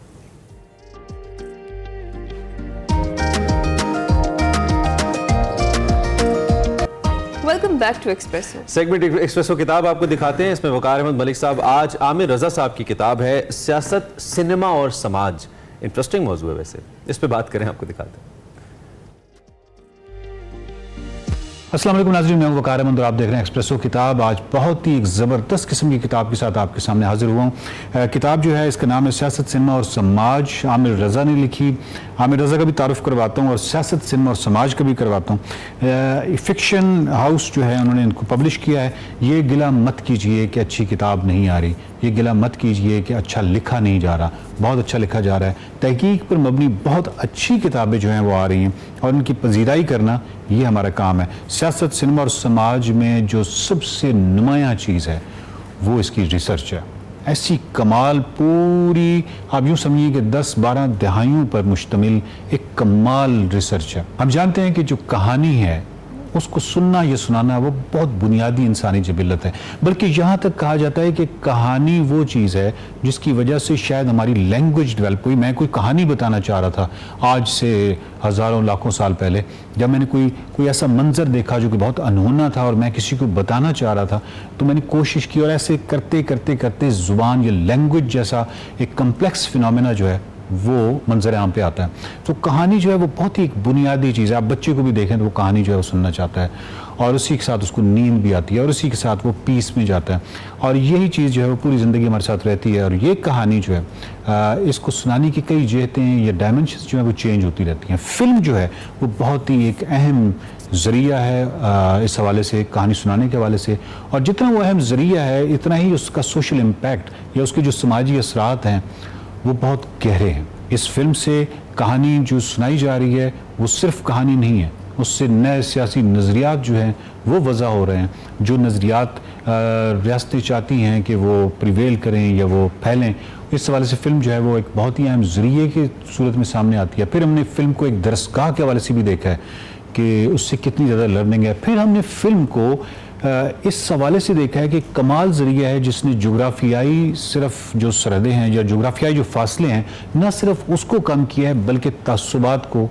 Welcome back to Expresso. Segment Expresso किताब आपको दिखाते हैं, इसमें वकार अहमद मलिक साहब, आज आमिर रजा साहब की किताब है सियासत, सिनेमा और समाज। इंटरेस्टिंग मौजू है वैसे, इस पे बात करें, आपको दिखाते हैं। अस्सलाम वालेकुम नाज़रीन, मैं वकार अहमद और आप देख रहे हैं एक्सप्रेसो किताब। आज बहुत ही एक ज़बरदस्त किस्म की किताब के साथ आपके सामने हाजिर हुआ हूँ। किताब जो है इसका नाम है सियासत, सिनेमा और समाज, आमिर रज़ा ने लिखी। आमिर रज़ा का भी तारुफ करवाता हूँ और सियासत, सिनेमा और समाज का भी करवाता हूँ। फिक्शन हाउस जो है उन्होंने इनको पब्लिश किया है। ये गिला मत कीजिए कि अच्छी किताब नहीं आ रही, ये गिला मत कीजिए कि अच्छा लिखा नहीं जा रहा, बहुत अच्छा लिखा जा रहा है। तहकीक पर मबनी बहुत अच्छी किताबें जो हैं वो आ रही हैं और उनकी पजीराई करना ये हमारा काम है। सियासत, सिनेमा और समाज में जो सबसे नुमायाँ चीज़ है वो इसकी रिसर्च है। ऐसी कमाल, पूरी आप यूँ समझिए कि 10-12 दहाइयों पर मुश्तमिल एक कमाल रिसर्च है। हम जानते हैं कि जो कहानी है उसको सुनना या सुनाना वो बहुत बुनियादी इंसानी जबिलत है, बल्कि यहाँ तक कहा जाता है कि कहानी वो चीज़ है जिसकी वजह से शायद हमारी लैंग्वेज डेवलप हुई। मैं कोई कहानी बताना चाह रहा था आज से हज़ारों लाखों साल पहले, जब मैंने कोई ऐसा मंजर देखा जो कि बहुत अनहोना था और मैं किसी को बताना चाह रहा था, तो मैंने कोशिश की और ऐसे करते करते करते ज़ुबान या लैंग्वेज जैसा एक कम्प्लेक्स फिनोमेना जो है वो मंजर आम पे आता है। तो कहानी जो है वो बहुत ही एक बुनियादी चीज़ है। आप बच्चे को भी देखें तो वो कहानी जो है वो सुनना चाहता है और उसी के साथ उसको नींद भी आती है और उसी के साथ वो पीस में जाता है और यही चीज़ जो है वो पूरी ज़िंदगी हमारे साथ रहती है। और ये कहानी जो है इसको सुनाने की कई जहतें या डायमेंशंस जो है वो चेंज होती रहती हैं। फिल्म जो है वो बहुत ही एक अहम ज़रिया है इस हवाले से, कहानी सुनाने के हवाले से, और जितना वो अहम ज़रिया है इतना ही उसका सोशल इम्पैक्ट या उसके जो समाजी असरात हैं वो बहुत गहरे हैं। इस फिल्म से कहानी जो सुनाई जा रही है वो सिर्फ कहानी नहीं है, उससे नए सियासी नज़रियात जो हैं वो वज़ा हो रहे हैं। जो नज़रियात रियासतें चाहती हैं कि वो प्रिवेल करें या वो फैलें, इस हवाले से फ़िल्म जो है वो एक बहुत ही अहम ज़रिए की सूरत में सामने आती है। फिर हमने फ़िल्म को एक दरसगाह के हवाले से भी देखा है कि उससे कितनी ज़्यादा लर्निंग है। फिर हमने फ़िल्म को इस हवाले से देखा है कि कमाल ज़रिया है जिसने जोग्राफियाई सिर्फ जो सरहदें हैं या जोग्राफियाई जो फासले हैं न सिर्फ उसको कम किया है बल्कि तअस्सुबात को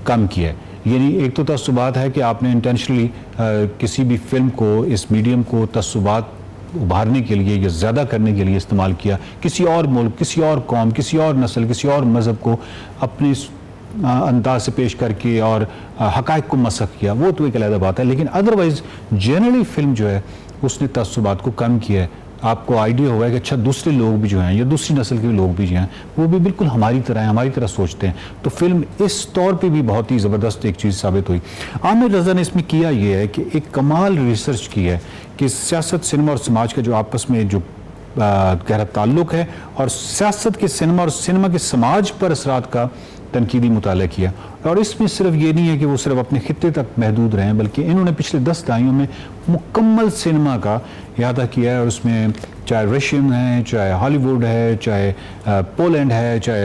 कम किया है। यानी एक तो तअस्सुबात है कि आपने इंटेंशनली किसी भी फिल्म को, इस मीडियम को तअस्सुबात उभारने के लिए या ज़्यादा करने के लिए इस्तेमाल किया, किसी और मुल्क, किसी और कौम, किसी और नस्ल, किसी और मज़हब को अपने अंदाज से पेश करके और हक़ाइक़ को मसख किया, वो तो एक अलग बात है। लेकिन अदरवाइज़ जनरली फ़िल्म जो है उसने तअस्सुबात को कम किया है। आपको आइडिया होगा कि अच्छा दूसरे लोग भी जो हैं या दूसरी नस्ल के लोग भी जो हैं वो भी बिल्कुल हमारी तरह हैं, हमारी तरह सोचते हैं। तो फिल्म इस तौर पे भी बहुत ही ज़बरदस्त एक चीज़ साबित हुई। आमिर रज़ा ने इसमें किया ये है कि एक कमाल रिसर्च की है कि सियासत, सिनेमा और समाज का जो आपस में जो गहरा ताल्लुक है और सियासत के सिनेमा और सिनेमा के समाज पर असरात का तनकीदी मुताला किया। और इसमें सिर्फ ये नहीं है कि वो सिर्फ अपने खित्ते तक महदूद रहे हैं, बल्कि इन्होंने पिछले 10 दहाइयों में मुकम्मल सिनेमा का इहाता किया है। और उसमें चाहे रशियन है, चाहे हॉलीवुड है, चाहे पोलैंड है, चाहे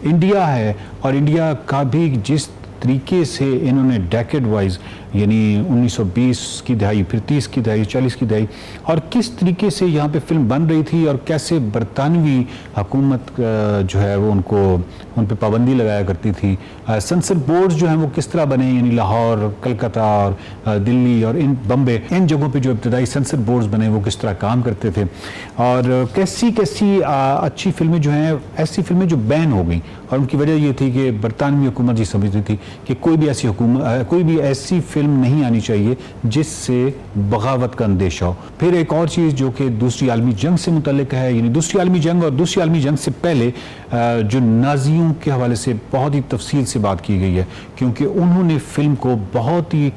इंडिया है, और इंडिया का भी जिस तरीके से इन्होंने डेकेड वाइज यानी 1920 की दहाई, फिर 30 की दहाई, 40 की दहाई, और किस तरीके से यहाँ पे फिल्म बन रही थी और कैसे बरतानवी हुकूमत जो है वो उन पे पाबंदी लगाया करती थी। सेंसर बोर्ड्स जो हैं वो किस तरह बने, यानी लाहौर, कलकत्ता और दिल्ली और बम्बे, इन जगहों पे जो इब्तदाई सेंसर बोर्ड्स बने वो किस तरह काम करते थे, और कैसी कैसी अच्छी फिल्में जो हैं, ऐसी फिल्में जो बैन हो गई। और उनकी वजह ये थी कि बरतानवी हुकूमत ये समझती थी कि कोई भी ऐसी फिल्म नहीं आनी चाहिए जिससे बगावत का अंदेशा हो। फिर एक और चीज़ जो कि दूसरी आलमी जंग से मुतल्लिक है, यानी दूसरी आलमी जंग और दूसरी आलमी जंग से पहले जो नाजियों के हवाले से बहुत ही तफसील से बात की गई है, क्योंकि उन्होंने फिल्म को बहुत ही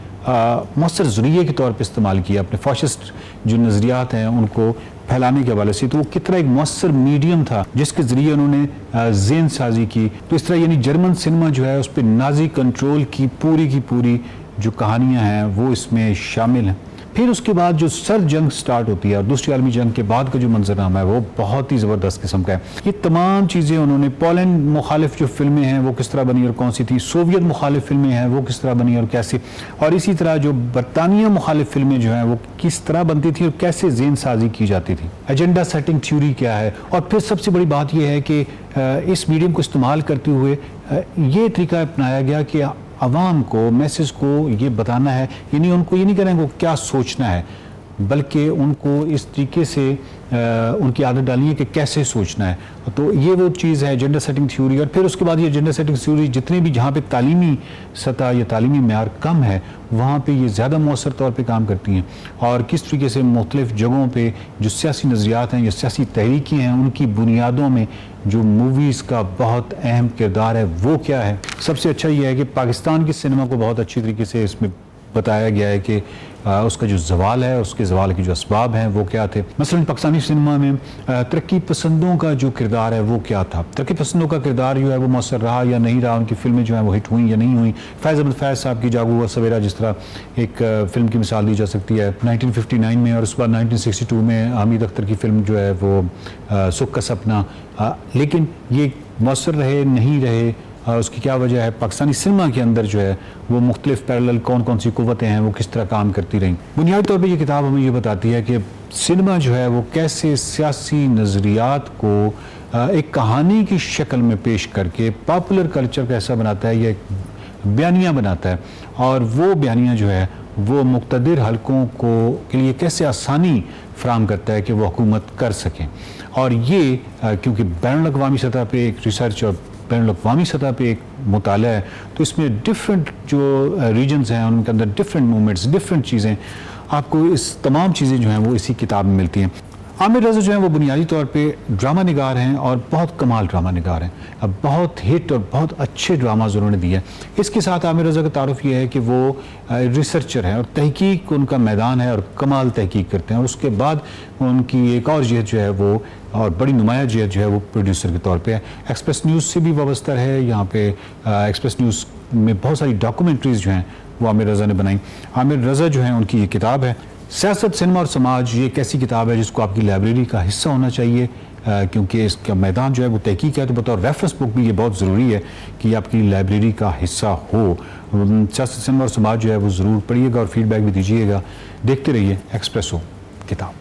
मौसर ज़रिए के तौर पर इस्तेमाल किया अपने फाशिस्ट जो नज़रियात हैं उनको फैलाने के हवाले से। तो वो कितना एक मौसर मीडियम था जिसके ज़रिए उन्होंने ज़ेन साजी की। तो इस तरह यानी जर्मन सिनेमा जो है उस पर नाजी कंट्रोल की पूरी जो कहानियाँ हैं वो इसमें शामिल हैं। फिर उसके बाद जो सर्द जंग स्टार्ट होती है और दूसरी आलमी जंग के बाद का जो मंजरनामा है वो बहुत ही ज़बरदस्त किस्म का है। ये तमाम चीज़ें उन्होंने, पोलैंड मुखालिफ जो फिल्में हैं वो किस तरह बनी और कौन सी थी, सोवियत मुखालिफ फिल्में हैं वो किस तरह बनी और कैसे, और इसी तरह जो बरतानिया मुखालिफ फिल्में जो हैं वो किस तरह बनती थी और कैसे ज़ेन साजी की जाती थी, एजेंडा सेटिंग थ्योरी क्या है। और फिर सबसे बड़ी बात यह है कि इस मीडियम को इस्तेमाल करते हुए ये तरीका अपनाया गया कि अवाम को, मैसेज को ये बताना है, यानी उनको ये नहीं करेंगे क्या सोचना है, बल्कि उनको इस तरीके से उनकी आदत डालनी है कि कैसे सोचना है। तो ये वो चीज़ है एजेंडा सेटिंग थ्योरी। और फिर उसके बाद ये एजेंडा सेटिंग थ्योरी जितने भी जहाँ पे तालीमी सतह या तालीमी मेयार कम है वहाँ पे ये ज़्यादा मौसर तौर पे काम करती हैं, और किस तरीके से मुख्तलिफ जगहों पे जो सियासी नज़रियात हैं या सियासी तहरीकें हैं उनकी बुनियादों में जो मूवीज़ का बहुत अहम किरदार है वो क्या है। सबसे अच्छा ये है कि पाकिस्तान के सिनेमा को बहुत अच्छी तरीके से इसमें बताया गया है कि उसका जो जवाल है, उसके जवाल के जो असबाब हैं वो क्या थे। मसलन पाकिस्तानी सिनेमा में तरक्की पसंदों का जो किरदार है वो क्या था, तरक्की पसंदों का किरदार जो है वो मौसर रहा या नहीं रहा, उनकी फिल्में जो हैं वो हिट हुई या नहीं हुई। फैज़ अहमद फैज़ साहब की जागो हुआ सवेरा जिस तरह एक फ़िल्म की मिसाल दी जा सकती है 1959 में, और उसके बाद 1962 में हामिद अख्तर की फ़िल्म जो है वो सुख का सपना। लेकिन ये मौसर रहे नहीं रहे, उसकी क्या वजह है, पाकिस्तानी सिनेमा के अंदर जो है वो मुख्तलिफ पैरेलल कौन सी कुव्वतें हैं वो किस तरह काम करती रहीं। बुनियादी तौर पे ये किताब हमें ये बताती है कि सिनेमा जो है वो कैसे सियासी नज़रियात को एक कहानी की शक्ल में पेश करके पॉपुलर कल्चर का ऐसा बनाता है, या एक बयानिया बनाता है, और वो बयानिया जो है वो मुक़्तदिर हलकों के लिए कैसे आसानी फराहम करता है कि वो हुकूमत कर सकें। और ये क्योंकि बैनुल-अक़वामी सतह पे एक रिसर्च और बैनुल-अक़वामी सतह पे एक मुताला है, तो इसमें डिफरेंट जो रीजन्स हैं उनके अंदर डिफरेंट मूवमेंट्स, डिफरेंट चीज़ें, आपको इस तमाम चीज़ें जो हैं वो इसी किताब में मिलती हैं। आमिर रज़ा जो है वो बुनियादी तौर पे ड्रामा निगार हैं और बहुत कमाल ड्रामा निगार हैं। अब बहुत हिट और बहुत अच्छे ड्रामाज उन्होंने दिए हैं। इसके साथ आमिर रज़ा का तारुफ ये है कि वो रिसर्चर हैं और तहकीक उनका मैदान है और कमाल तहकीक करते हैं। और उसके बाद उनकी एक और जहत जो है वो, और बड़ी नुमाया जहत जो है वो प्रोड्यूसर के तौर पे है। एक्सप्रेस न्यूज़ से भी वाबस्ता है। यहाँ पे एक्सप्रेस न्यूज़ में बहुत सारी डॉक्यूमेंट्रीज़ जो हैं वो आमिर रज़ा ने बनाई। आमिर रज़ा जो है उनकी ये किताब है सियासत, सिनेमा और समाज। ये एक ऐसी किताब है जिसको आपकी लाइब्रेरी का हिस्सा होना चाहिए, क्योंकि इसका मैदान जो है वो तहकीक है। तो बतौर रेफरेंस बुक भी ये बहुत ज़रूरी है कि आपकी लाइब्रेरी का हिस्सा हो। सियासत, सिनेमा और समाज जो है वो ज़रूर पढ़िएगा और फीडबैक भी दीजिएगा। देखते रहिए एक्सप्रेसो किताब।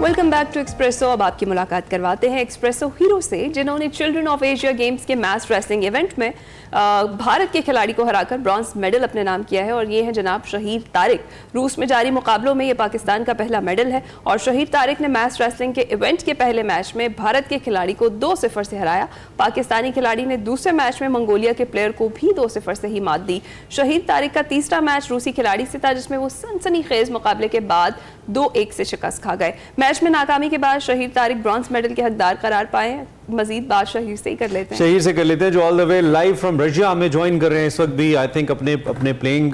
Welcome back to Expresso. अब आपकी मुलाकात करवाते हैं एक्सप्रेसो हीरो से, जिन्होंने चिल्ड्रन ऑफ एशिया गेम्स के मैच रेसलिंग इवेंट में भारत के खिलाड़ी को हराकर ब्रॉन्ज मेडल अपने नाम किया है, और ये है जनाब शहीद तारिक। रूस में जारी मुकाबलों में ये पाकिस्तान का पहला मेडल है, और शहीद तारिक ने मैच रेसलिंग के इवेंट के पहले मैच में भारत के खिलाड़ी को 2-0 से हराया। पाकिस्तानी खिलाड़ी ने दूसरे मैच में मंगोलिया के प्लेयर को भी 2-0 से ही मात दी। शहीद तारिक का तीसरा मैच रूसी खिलाड़ी से था, जिसमें वो सनसनीखेज मुकाबले के बाद 2-1 से शिकस्त खा गए। मैच में नाकामी के बाद शहीर तारिक ब्रॉन्ज मेडल के हकदार करार पाए हैं। मजीद बात शहीर से ही कर लेते हैं। शहीर से कर लेते हैं जो all the way live from Russia हमें ज्वाइन कर रहे हैं इस वक्त भी, आई थिंक अपने प्लेइंग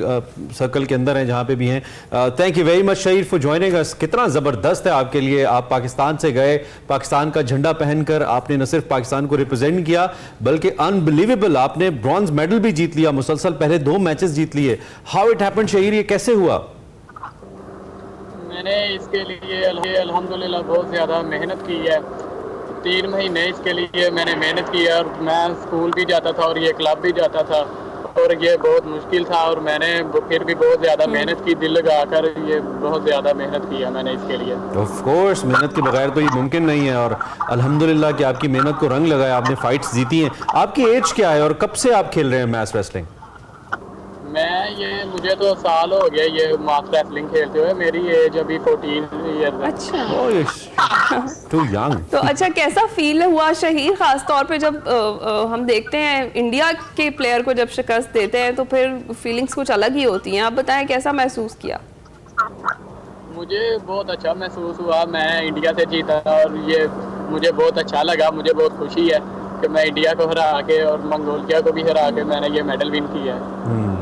सर्कल के अंदर हैं जहां पे भी हैं। Thank you very much Shaheer for joining us. कितना ज़बरदस्त है आपके लिए, आप पाकिस्तान से गए, पाकिस्तान का झंडा पहनकर आपने न सिर्फ पाकिस्तान को रिप्रेजेंट किया बल्कि अनबिलीवेबल आपने ब्रॉन्ज मेडल भी जीत लिया, मुसलसल पहले 2 मैचेस जीत लिए। हाउ इट हैपेंड शहीर, ये कैसे हुआ? मैंने इसके लिए अल्हम्दुलिल्लाह बहुत ज़्यादा मेहनत की है। 3 महीने इसके लिए मैंने मेहनत की है और मैं स्कूल भी जाता था और ये क्लब भी जाता था और ये बहुत मुश्किल था और मैंने फिर भी बहुत ज़्यादा मेहनत की, दिल लगाकर ये बहुत ज़्यादा मेहनत की है मैंने इसके लिए। ऑफ कोर्स मेहनत के बगैर तो ये मुमकिन नहीं है और अल्हम्दुलिल्लाह कि आपकी मेहनत को रंग लगाया, आपने फाइट्स जीती हैं। आपकी एज क्या है और कब से आप खेल रहे हैं मैच रेसलिंग? मुझे तो साल हो गया ये मास रेसलिंग खेलते हुए, मेरी एज अभी 14 ईयर है। अच्छा, टू यंग। तो अच्छा कैसा फील हुआ शहीर, खास तौर पे जब हम देखते हैं इंडिया के प्लेयर को जब शिकस्त देते हैं तो फिर फीलिंग्स कुछ अलग ही होती हैं। आप बताएं कैसा महसूस किया? मुझे बहुत अच्छा महसूस हुआ, मैं इंडिया से जीता और ये मुझे बहुत अच्छा लगा, मुझे बहुत खुशी है कि मैं इंडिया को हरा के और मंगोलिया को भी हरा के मैंने ये मेडल विन किया है।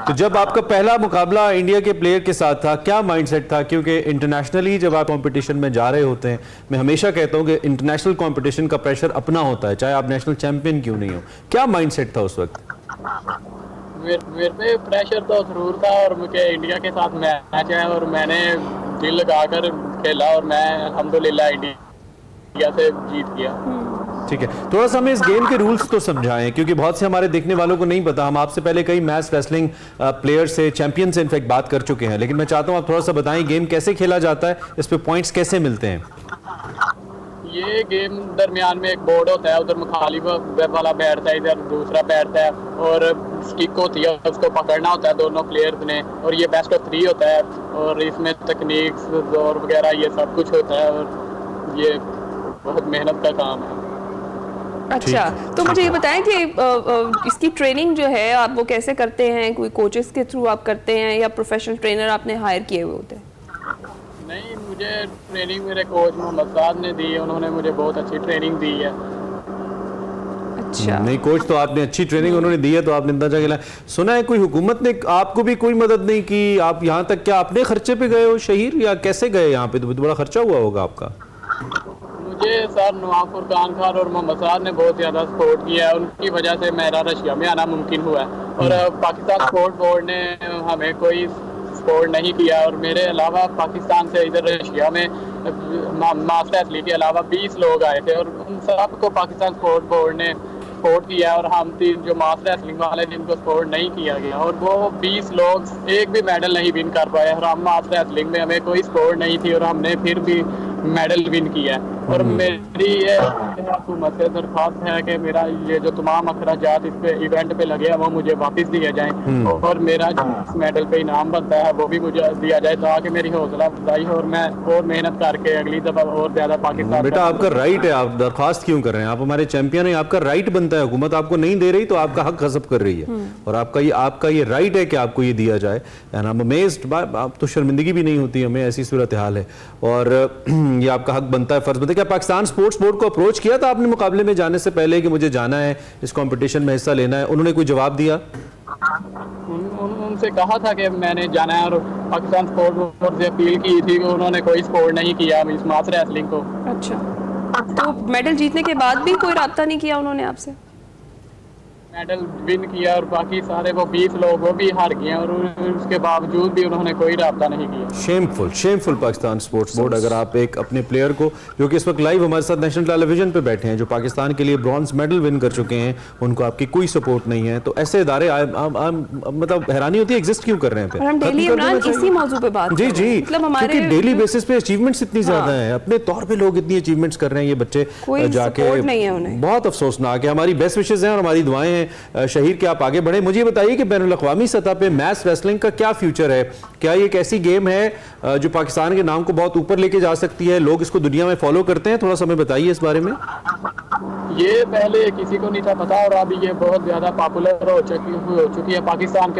तो जब आपका पहला मुकाबला इंडिया के प्लेयर के साथ था, क्या माइंडसेट था? क्योंकि इंटरनेशनली जब आप कंपटीशन में जा रहे होते हैं, मैं हमेशा कहता हूं कि इंटरनेशनल कंपटीशन का प्रेशर अपना होता है, चाहे आप नेशनल चैंपियन क्यों नहीं हो। क्या माइंडसेट था उस वक्त? मेरे पे प्रेशर तो जरूर था और मुझे इंडिया के साथ मैच है और मैंने दिल लगाकर खेला और मैं अल्हम्दुलिल्लाह इंडिया से जीत गया। ठीक है, थोड़ा सा हमें इस गेम के रूल्स तो समझाएं क्योंकि बहुत से हमारे देखने वालों को नहीं पता। हम आपसे पहले कई मैच रेसलिंग प्लेयर से, चैंपियन से इनफैक्ट बात कर चुके हैं, लेकिन मैं चाहता हूं आप थोड़ा सा बताएं गेम कैसे खेला जाता है, इस पे पॉइंट्स कैसे मिलते हैं? ये गेम दरमियान में एक बोर्ड होता है, उधर मुखालिफ वाला बैठता है, इधर दूसरा बैठता है और स्टिक होती है, उसको पकड़ना होता है दोनों प्लेयर्स ने और ये बेस्ट ऑफ 3 होता है और इसमें तकनीक्स और वगैरह ये सब कुछ होता है और ये बहुत मेहनत का काम है। अच्छा, तो मुझे ये बताएं कि इसकी ट्रेनिंग जो है आप वो कैसे करते हैं? कोई कोचेस के थ्रू आप करते हैं या प्रोफेशनल ट्रेनर आपने हायर किए हुए होते हैं? नहीं, मुझे ट्रेनिंग मेरे कोच मोहम्मद साद ने दी है, उन्होंने मुझे बहुत अच्छी ट्रेनिंग दी है। अच्छा, नहीं कोच तो आपने अच्छी ट्रेनिंग उन्होंने दी है तो आपने अंदाजा खेला। सुना है कोई हुकूमत ने आपको भी कोई मदद नहीं की, आप यहाँ तक क्या अपने खर्चे पे गए हो शहीर या कैसे गए यहाँ पे? तो बड़ा खर्चा हुआ होगा आपका। मुझे सर नवाब फुरकान खान और मोहम्मद साद ने बहुत ज़्यादा सपोर्ट किया है, उनकी वजह से मेरा रशिया में आना मुमकिन हुआ है और पाकिस्तान स्पोर्ट बोर्ड ने हमें कोई सपोर्ट नहीं किया और मेरे अलावा पाकिस्तान से इधर रशिया में मास रेसलिंग के अलावा 20 लोग आए थे और उन सबको पाकिस्तान स्पोर्ट बोर्ड ने सपोर्ट किया और हम 3 जो मास रेसलिंग वाले जिनको सपोर्ट नहीं किया गया और वो 20 लोग एक भी मेडल नहीं विन कर पाए और हम मास रेसलिंग में हमें कोई सपोर्ट नहीं थी और हमने फिर भी मेडल विन किया और मेरी ये हुकूमत से दरख्वास्त है कि मेरा ये जो तमाम अखराजात इस पे इवेंट पे लगे हैं वो मुझे वापस दिए जाएं और मेरा जिस मेडल पे इनाम बनता है वो भी मुझे दिया जाए ताकि मेरी हौसला अफजाई हो और मैं और मेहनत करके अगली दफा और ज्यादा पाकिस्तान। बेटा आपका राइट है, आप दरख्वास्त क्यों कर रहे हैं? आप हमारे चैंपियन हैं, आपका राइट बनता है। हुकूमत आपको नहीं दे रही तो आपका हक गज़ब कर रही है और आपका ये राइट है कि आपको ये दिया जाए। एंड आई एम अमेज्ड, आप तो शर्मिंदगी भी नहीं होती हमें, ऐसी सूरत हाल है और ये आपका हक बनता है, फर्ज बनता है। क्या पाकिस्तान स्पोर्ट्स बोर्ड को अप्रोच किया था आपने मुकाबले में जाने से पहले कि मुझे जाना है, इस कंपटीशन में हिस्सा लेना है? उन्होंने कोई जवाब दिया? उनसे कहा था कि मैंने जाना है और पाकिस्तान स्पोर्ट बोर्ड से अपील की थी कि उन्होंने कोई सपोर्ट नहीं किया इस मास रेसलिंग को। अच्छा, तो मेडल जीतने के बाद भी कोई राब्ता नहीं किया उन्होंने आपसे? मेडल विन किया और बाकी सारे वो 20 लोग वो भी हार गए और उसके बावजूद भी उन्होंने कोई राब्ता नहीं किया। Shameful Pakistan sports board. अगर आप एक अपने प्लेयर को जो कि इस वक्त लाइव हमारे साथ नेशनल टेलीविजन पे बैठे हैं, जो पाकिस्तान के लिए ब्रॉन्ज मेडल विन कर चुके हैं, उनको आपकी कोई सपोर्ट नहीं है, तो ऐसे इदारे मतलब हैरानी होती है एग्जिस्ट क्यों कर रहे हैं? हम डेली इमरान इसी मौजू पे बात जी जी, मतलब हमारे डेली बेसिस पे अचीवमेंट्स इतनी ज्यादा हैं, अपने तौर पे लोग इतनी अचीवमेंट्स कर रहे हैं, ये बच्चे जाके नहीं है उन्हें। बहुत अफसोसनाक है। हमारी बेस्ट विशेस हैं और हमारी दुआएं हैं शहीर के आप आगे बढ़े। मुझे बताइए कि बैनुल अक़वामी सतह पे मैच रेसलिंग का क्या फ्यूचर है? क्या ये एक ऐसी गेम है जो पाकिस्तान के नाम को बहुत ऊपर लेके जा सकती है? लोग इसको दुनिया में फॉलो करते हैं? थोड़ा सा हमें बताइए इस बारे में। ये पहले किसी को नहीं था पता और अभी ये बहुत ज़्यादा पॉपुलर हो चुकी है। पाकिस्तान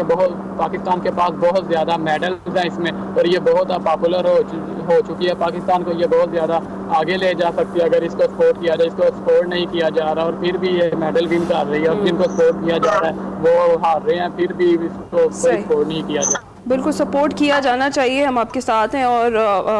के पास बहुत ज़्यादा मेडल्स हैं इसमें और ये बहुत पॉपुलर हो चुकी है। पाकिस्तान को ये बहुत ज़्यादा आगे ले जा सकती है अगर इसको सपोर्ट किया जाए। इसको सपोर्ट नहीं किया जा रहा और फिर भी ये मेडल विन कर रही है और जिनको सपोर्ट किया जा रहा है वो हार रहे हैं, फिर भी इसको सपोर्ट नहीं किया जा रहा। बिल्कुल सपोर्ट किया जाना चाहिए, हम आपके साथ हैं और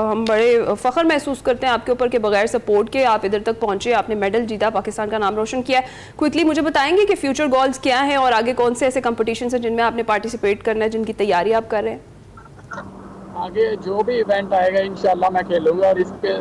हम बड़े फ़ख्र महसूस करते हैं आपके ऊपर कि बगैर सपोर्ट के आप इधर तक पहुंचे, आपने मेडल जीता, पाकिस्तान का नाम रोशन किया है। क्विकली मुझे बताएंगे कि फ्यूचर गोल्स क्या हैं और आगे कौन से ऐसे कंपटीशन हैं जिनमें आपने पार्टिसिपेट करना है, जिनकी तैयारी आप कर रहे हैं? आगे जो भी इवेंट आएगा इंशाल्लाह मैं खेलूंगा और इसके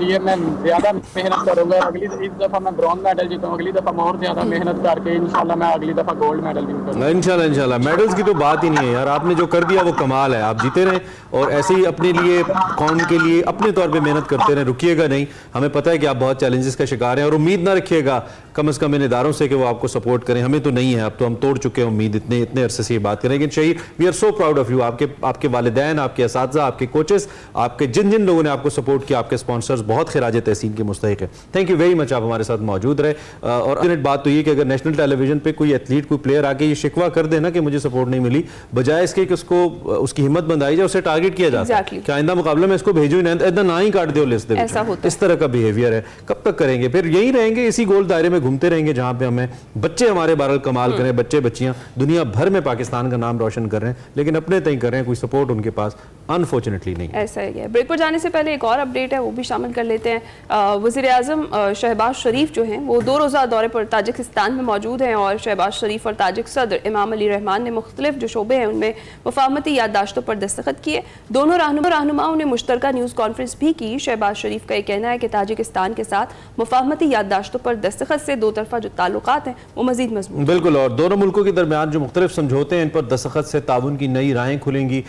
लिए मैं ज़्यादा मेहनत करूंगा। इस दफ़ा मैं ब्रॉन्ज मेडल जीतूंगा, अगली दफ़ा मैं और ज़्यादा मेहनत करके इंशाल्लाह मैं अगली दफ़ा गोल्ड मेडल विन करूंगा। इंशाल्लाह मेडल्स की तो बात ही नहीं है यार, आपने जो कर दिया वो कमाल है। आप जीते रहें और ऐसे ही अपने लिए, कौम के लिए अपने तौर पे मेहनत करते रहें, रुकिएगा नहीं। हमें पता है कि आप बहुत चैलेंजेस का शिकार हैं और उम्मीद ना रखिएगा कम से कम इन इदारों से कि वो आपको सपोर्ट करें। हमें तो नहीं है, अब तो हम तोड़ चुके हैं उम्मीद, इतने अरसे से ये बात करें। लेकिन Shahid, we are so proud of you. आपके वालिदैन, आपके असातिज़ा, आपके कोचेस, आपके जिन जिन लोगों ने आपको सपोर्ट किया, आपके स्पॉन्सर्स बहुत खिराज तहसीन के मुस्तहिक है। थैंक यू वेरी मच, आप हमारे साथ मौजूद रहे। और अल्टीमेट बात तो ये कि अगर नेशनल टेलीविजन पे कोई एथलीट, कोई प्लेयर आके ये शिकवा कर देना कि मुझे सपोर्ट नहीं मिली, बजाय इसके कि उसको उसकी हिम्मत बंधाई जाए, उसे टारगेट किया जाता है कि आइंदा मुकाबले में इसको भेजो ही नहीं, इतना ना ही काट दो लिस्ट दे। इस तरह का बिहेवियर है, कब तक करेंगे? फिर यही रहेंगे, इसी गोल दायरे में घूमते रहेंगे जहां पे हमें बच्चे हमारे बहरहाल कमाल करें, बच्चे बच्चियां दुनिया भर में पाकिस्तान का नाम रोशन कर रहे हैं, लेकिन अपने तय कर रहे हैं, कोई सपोर्ट उनके पास अनफॉर्चुनेटली नहीं। ऐसा ही है। ब्रेक पर जाने से पहले एक और अपडेट है, वो भी शामिल कर लेते हैं। वज़ीर आज़म शहबाज शरीफ जो हैं वो 2 रोज़ा दौरे पर ताजिकिस्तान में मौजूद हैं और शहबाज शरीफ और ताजिक सदर इमाम अली रहमान ने मुख्तलिफ जो शोबे हैं उनमें वफामती याददाश्तों पर दस्तखत किए। दोनों रहनुमाओं ने मुश्तरका न्यूज़ कॉन्फ्रेंस भी की। शहबाज शरीफ का यह कहना है कि ताजिकिस्तान के साथ मुफाहमती याददाश्तों पर दस्तखत से दो तरफा जो ताल्लुकात हैं वो मजीद मजबूत। बिल्कुल, और दोनों मुल्कों के दरमियान जो मुख्तलिफ समझौते हैं इन पर दस्तखत से ताउन की नई राहें खुलेंगी।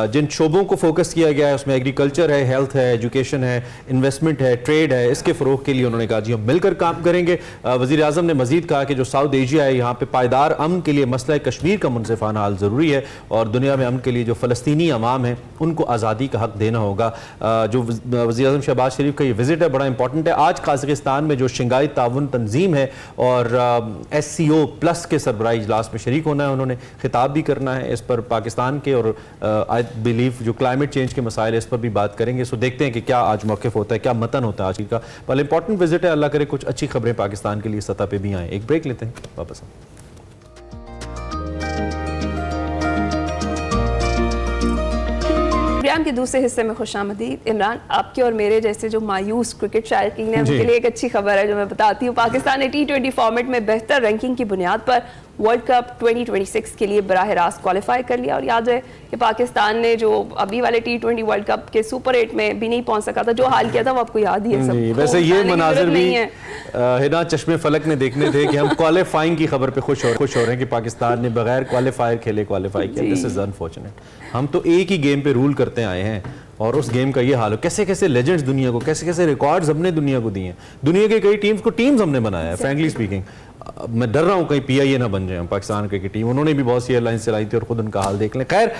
जिन शोबों को फोकस किया गया है उसमें एग्रीकल्चर है, हेल्थ है, एजुकेशन है, इन्वेस्टमेंट है, ट्रेड है, इसके फ़रोग के लिए उन्होंने कहा जी हम मिलकर काम करेंगे। वज़ीर आज़म ने मजीद कहा कि जो साउथ एशिया है यहाँ पे पायदार अमन के लिए मसला कश्मीर का मुनसिफाना हल ज़रूरी है और दुनिया में अमन के लिए जो फ़लस्तीनी अवाम है उनको आज़ादी का हक देना होगा। जो वज़ीर आज़म शहबाज शरीफ का ये विजिट है बड़ा इंपॉर्टेंट है। आज काज़ाकिस्तान में जो शंघाई ताउन तंजीम है और SCO प्लस के सरबराही इजलास में शरीक होना है, उन्होंने खिताब भी करना है इस पर पाकिस्तान के और आई बिलीव जो क्लाइमेट चेंज के मसाइल इस पर भी बात करेंगे। सो देखते हैं कि क्या आज मौक़िफ़ होता है, क्या मतन होता है आज का। पहले इंपॉर्टेंट विजिट है, अल्लाह करे कुछ अच्छी खबरें पाकिस्तान के लिए सतह पे भी आएँ। एक ब्रेक लेते हैं, वापस प्रोग्राम के दूसरे हिस्से में खुशामदीद। इमरान, आपके और मेरे जैसे जो मायूस क्रिकेट शायकीन हैं उनके लिए एक अच्छी खबर है जो मैं बताती हूँ। पाकिस्तान ने T20 फॉर्मेट में बेहतर रैंकिंग की बुनियाद पर वर्ल्ड कप 2026 के लिए बराह रास्त क्वालिफाई कर लिया। और याद है कि पाकिस्तान ने जो अभी वाले T20 वर्ल्ड कप के सुपर 8 में भी नहीं पहुंच सका था, जो हाल किया था वो आपको याद ही है सब। वैसे ये मनाजिर भी हिना चश्मे फलक ने देखने थे कि हम क्वालिफाइंग की खबर पे खुश हो रहे हैं कि पाकिस्तान ने बगैर क्वालिफायर खेले क्वालिफाई किया। This is unfortunate. हम तो एक ही गेम पे रूल करते आए हैं और उस गेम का ये हाल हो। कैसे कैसे लेजेंड्स दुनिया को, कैसे कैसे रिकॉर्ड्स हमने दुनिया को दिए हैं। दुनिया के कई टीम्स को टीम्स हमने बनाया है। फ्रैंकली स्पीकिंग मैं डर रहा हूँ कहीं PIA ना बन जाए पाकिस्तान क्रिकेट टीम। उन्होंने भी बहुत सी एयरलाइंस चलाई थी और खुद उनका हाल देख लें। खैर,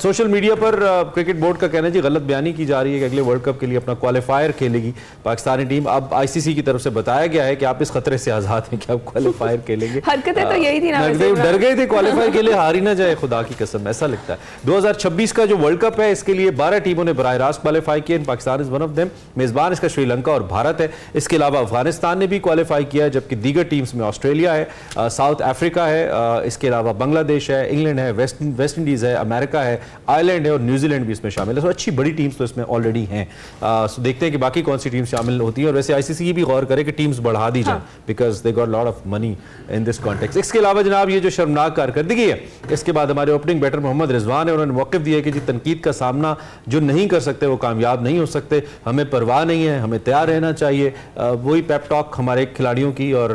सोशल मीडिया पर क्रिकेट बोर्ड का कहना है जी गलत बयानी की जा रही है कि अगले वर्ल्ड कप के लिए अपना क्वालिफायर खेलेगी पाकिस्तानी टीम। अब ICC की तरफ से बताया गया है कि आप इस खतरे से आज़ाद हैं कि आप क्वालिफायर खेलेंगे। हरकतें तो यही थी ना, डर गए थे क्वालिफायर के लिए, हार ही ना जाए खुदा की कसम, ऐसा लगता है। 2026 का जो वर्ल्ड कप है इसके लिए 12 टीमों ने बराह रास्त क्वालिफाई किया। Pakistan is one of them. मेजबान इसका श्रीलंका और भारत है। इसके अलावा अफगानिस्तान ने भी क्वालिफाई किया है, जबकि दीगर टीम्स में ऑस्ट्रेलिया है, साउथ अफ्रीका है, इसके अलावा बांग्लादेश है, इंग्लैंड है, वेस्ट इंडीज है, अमेरिका है, आयरलैंड है और न्यूजीलैंड भी इसमें शामिल है। तो अच्छी बड़ी टीम्स तो इसमें ऑलरेडी हैं। सो देखते हैं कि बाकी कौन सी टीम्स शामिल होती हैं। और वैसे ICC भी गौर करे कि टीम्स बढ़ा दी जाए because they got lot of money in this context. इसके अलावा जनाब ये जो शर्मनाक कारकर्दगी है, इसके बाद हमारे ओपनिंग बैटर मोहम्मद रिजवान है, उन्होंने मौक़िफ़ दिया कि जी तनकीद का सामना जो नहीं कर सकते वो कामयाब नहीं हो सकते। हमें परवाह नहीं है, हमें तैयार रहना चाहिए। वही पेप टॉक हमारे खिलाड़ियों की और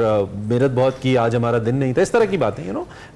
मेहनत बहुत की, आज हमारा दिन नहीं था, इस तरह की बातें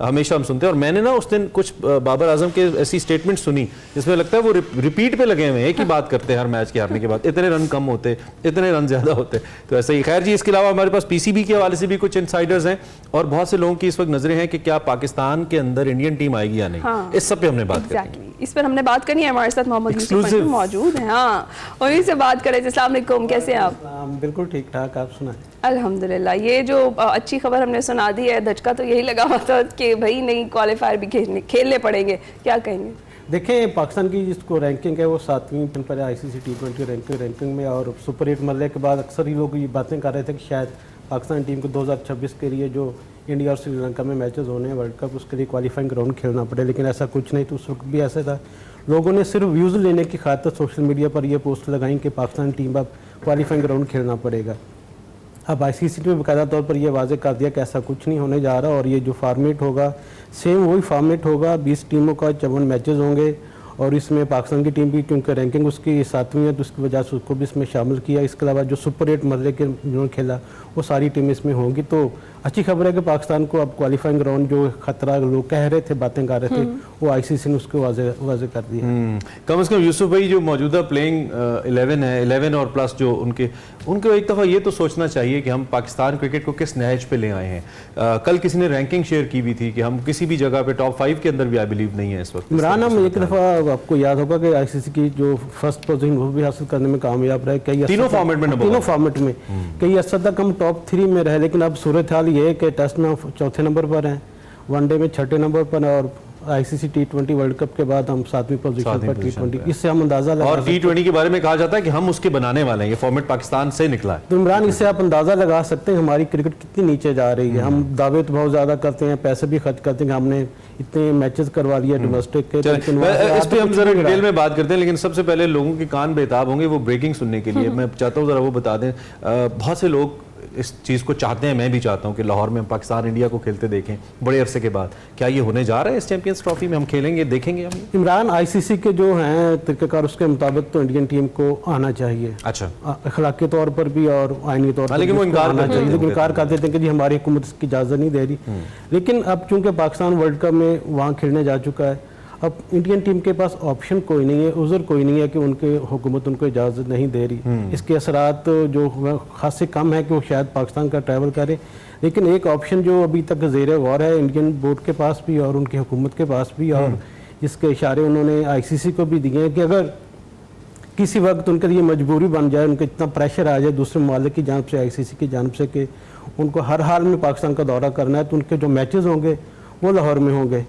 हमेशा हम सुनते हैं। और मैंने ना उस दिन कुछ बाबर आजम के ऐसी स्टेटमेंट सुनी जिसमें लगता है वो रिपीट पे लगे हुए हैं, एक ही बात करते हैं हर मैच के हारने के बाद, इतने रन कम होते, इतने रन ज्यादा होते। तो ऐसा ही। खैर जी, इसके अलावा हमारे पास PCB के हवाले से भी कुछ इनसाइडर्स हैं और बहुत से लोगों की इस वक्त नजरें हैं कि क्या पाकिस्तान के अंदर इंडियन टीम आएगी या नहीं। इस सब पे हमने बात करनी है, इस पर हमने बात करनी है। हमारे साथ मोहम्मद यूसुफ मौजूद हैं। हाँ, वहीं से बात करें। अस्सलाम वालेकुम, कैसे हैं आप? बिल्कुल ठीक ठाक, आप सुनाएं। अल्हम्दुलिल्लाह। ये जो अच्छी खबर हमने सुना दी है, धचका तो यही लगा हुआ था कि भाई नहीं, क्वालिफायर भी खेलने पड़ेंगे, क्या कहेंगे? देखें, पाकिस्तान की जिसको रैंकिंग है वो 7वीं पिन पर ICC T20 रैंकिंग में, और सुपर 8 मरने के बाद अक्सर ही लोग ये बातें कर रहे थे कि शायद पाकिस्तान टीम को 2026 के लिए जो इंडिया और श्रीलंका में मैचेस होने हैं वर्ल्ड कप, उसके लिए क्वालिफाइंग राउंड खेलना पड़े, लेकिन ऐसा कुछ नहीं। तो उस वक्त भी ऐसा था, लोगों ने सिर्फ व्यूज़ लेने की खातिर सोशल मीडिया पर ये पोस्ट लगाई कि पाकिस्तान टीम अब क्वालिफाइंग राउंड खेलना पड़ेगा। अब ICC ने बाकायदा तौर पर यह वाज़ेह कर दिया कि ऐसा कुछ नहीं होने जा रहा, और ये जो फॉर्मेट होगा सेम वही फॉर्मेट होगा। 20 टीमों का 54 मैचेस होंगे, और इसमें पाकिस्तान की टीम भी क्योंकि रैंकिंग उसकी 7वीं है तो उसकी वजह से उसको भी इसमें शामिल किया। इसके अलावा जो सुपर 8 मरले के जिन्होंने खेला वो सारी टीमें इसमें होंगी। तो अच्छी खबर है कि पाकिस्तान को अब क्वालिफाइंग राउंड जो खतरा लोग कह रहे थे, बातें कर रहे थे, वो ICC ने उसको वाज़ेह कर दिया। कम से कम यूसुफ भाई, जो मौजूदा प्लेइंग 11 है, 11 और प्लस जो उनके एक दफ़ा ये तो सोचना चाहिए कि हम पाकिस्तान क्रिकेट को किस नहज पे ले आए हैं। कल किसी ने रैंकिंग शेयर की भी थी कि हम किसी भी जगह पे टॉप 5 के अंदर भी आई बिलीव नहीं है इस वक्त। इमरान, हम एक दफ़ा आपको याद होगा कि ICC की जो फर्स्ट पोजीशन वो भी हासिल करने में कामयाब रहे, तीनों फॉर्मेट में कई अर्सा तक हम टॉप 3 में रहे, लेकिन अब सूरत हाल ये है कि टेस्ट में हम 4थे नंबर पर हैं, वनडे में 6ठे नंबर पर, और ICC T20 वर्ल्ड कप के बाद हम 7वीं पोजीशन पर T20। इससे हम अंदाजा लगा, और T20 के बारे में कहा जाता है कि हम उसके बनाने वाले हैं, ये फॉर्मेट पाकिस्तान से निकला है। तो इमरान, इससे आप अंदाजा लगा सकते हैं हमारी क्रिकेट कितनी नीचे जा रही है। हम दावे तो बहुत ज्यादा करते हैं, पैसे भी खर्च करते हैं, हमने इतने मैचेस करवा लिए डोमेस्टिक के, लेकिन इस पे हम जरा डिटेल में बात करते हैं। लेकिन सबसे पहले लोगों के कान बेताब होंगे वो ब्रेकिंग सुनने के लिए। मैं चाहता हूँ जरा वो बता दें, बहुत से लोग इस चीज़ को चाहते हैं, मैं भी चाहता हूं कि लाहौर में हम पाकिस्तान इंडिया को खेलते देखें बड़े अरसे के बाद। क्या ये होने जा रहा है इस चैंपियंस ट्रॉफी में? हम खेलेंगे, देखेंगे हम? इमरान, ICC के जो हैं तरीक़ेकार उसके मुताबिक तो इंडियन टीम को आना चाहिए। अच्छा, अखलाकी तौर पर भी और आईनी तौर पर, लेकिन वो इनकार कर देते हैं कि जी हमारी हुकूमत इसकी इजाज़त नहीं दे रही। लेकिन अब चूंकि पाकिस्तान वर्ल्ड कप में वहाँ खेलने जा चुका है, अब इंडियन टीम के पास ऑप्शन कोई नहीं है, उज़र कोई नहीं है कि उनके हुकूमत उनको इजाज़त नहीं दे रही। इसके असरात जो खासे कम है कि वो शायद पाकिस्तान का ट्रैवल करे। लेकिन एक ऑप्शन जो अभी तक ज़ेर गौर है इंडियन बोर्ड के पास भी और उनकी हुकूमत के पास भी, और जिसके इशारे उन्होंने ICC को भी दिए हैं कि अगर किसी वक्त उनके लिए मजबूरी बन जाए, उनका इतना प्रेशर आ जाए दूसरे मालिक की जानब से, ICC की जानब से, कि उनको हर हाल में पाकिस्तान का दौरा करना है, तो उनके जो मैचेस होंगे वो लाहौर में होंगे।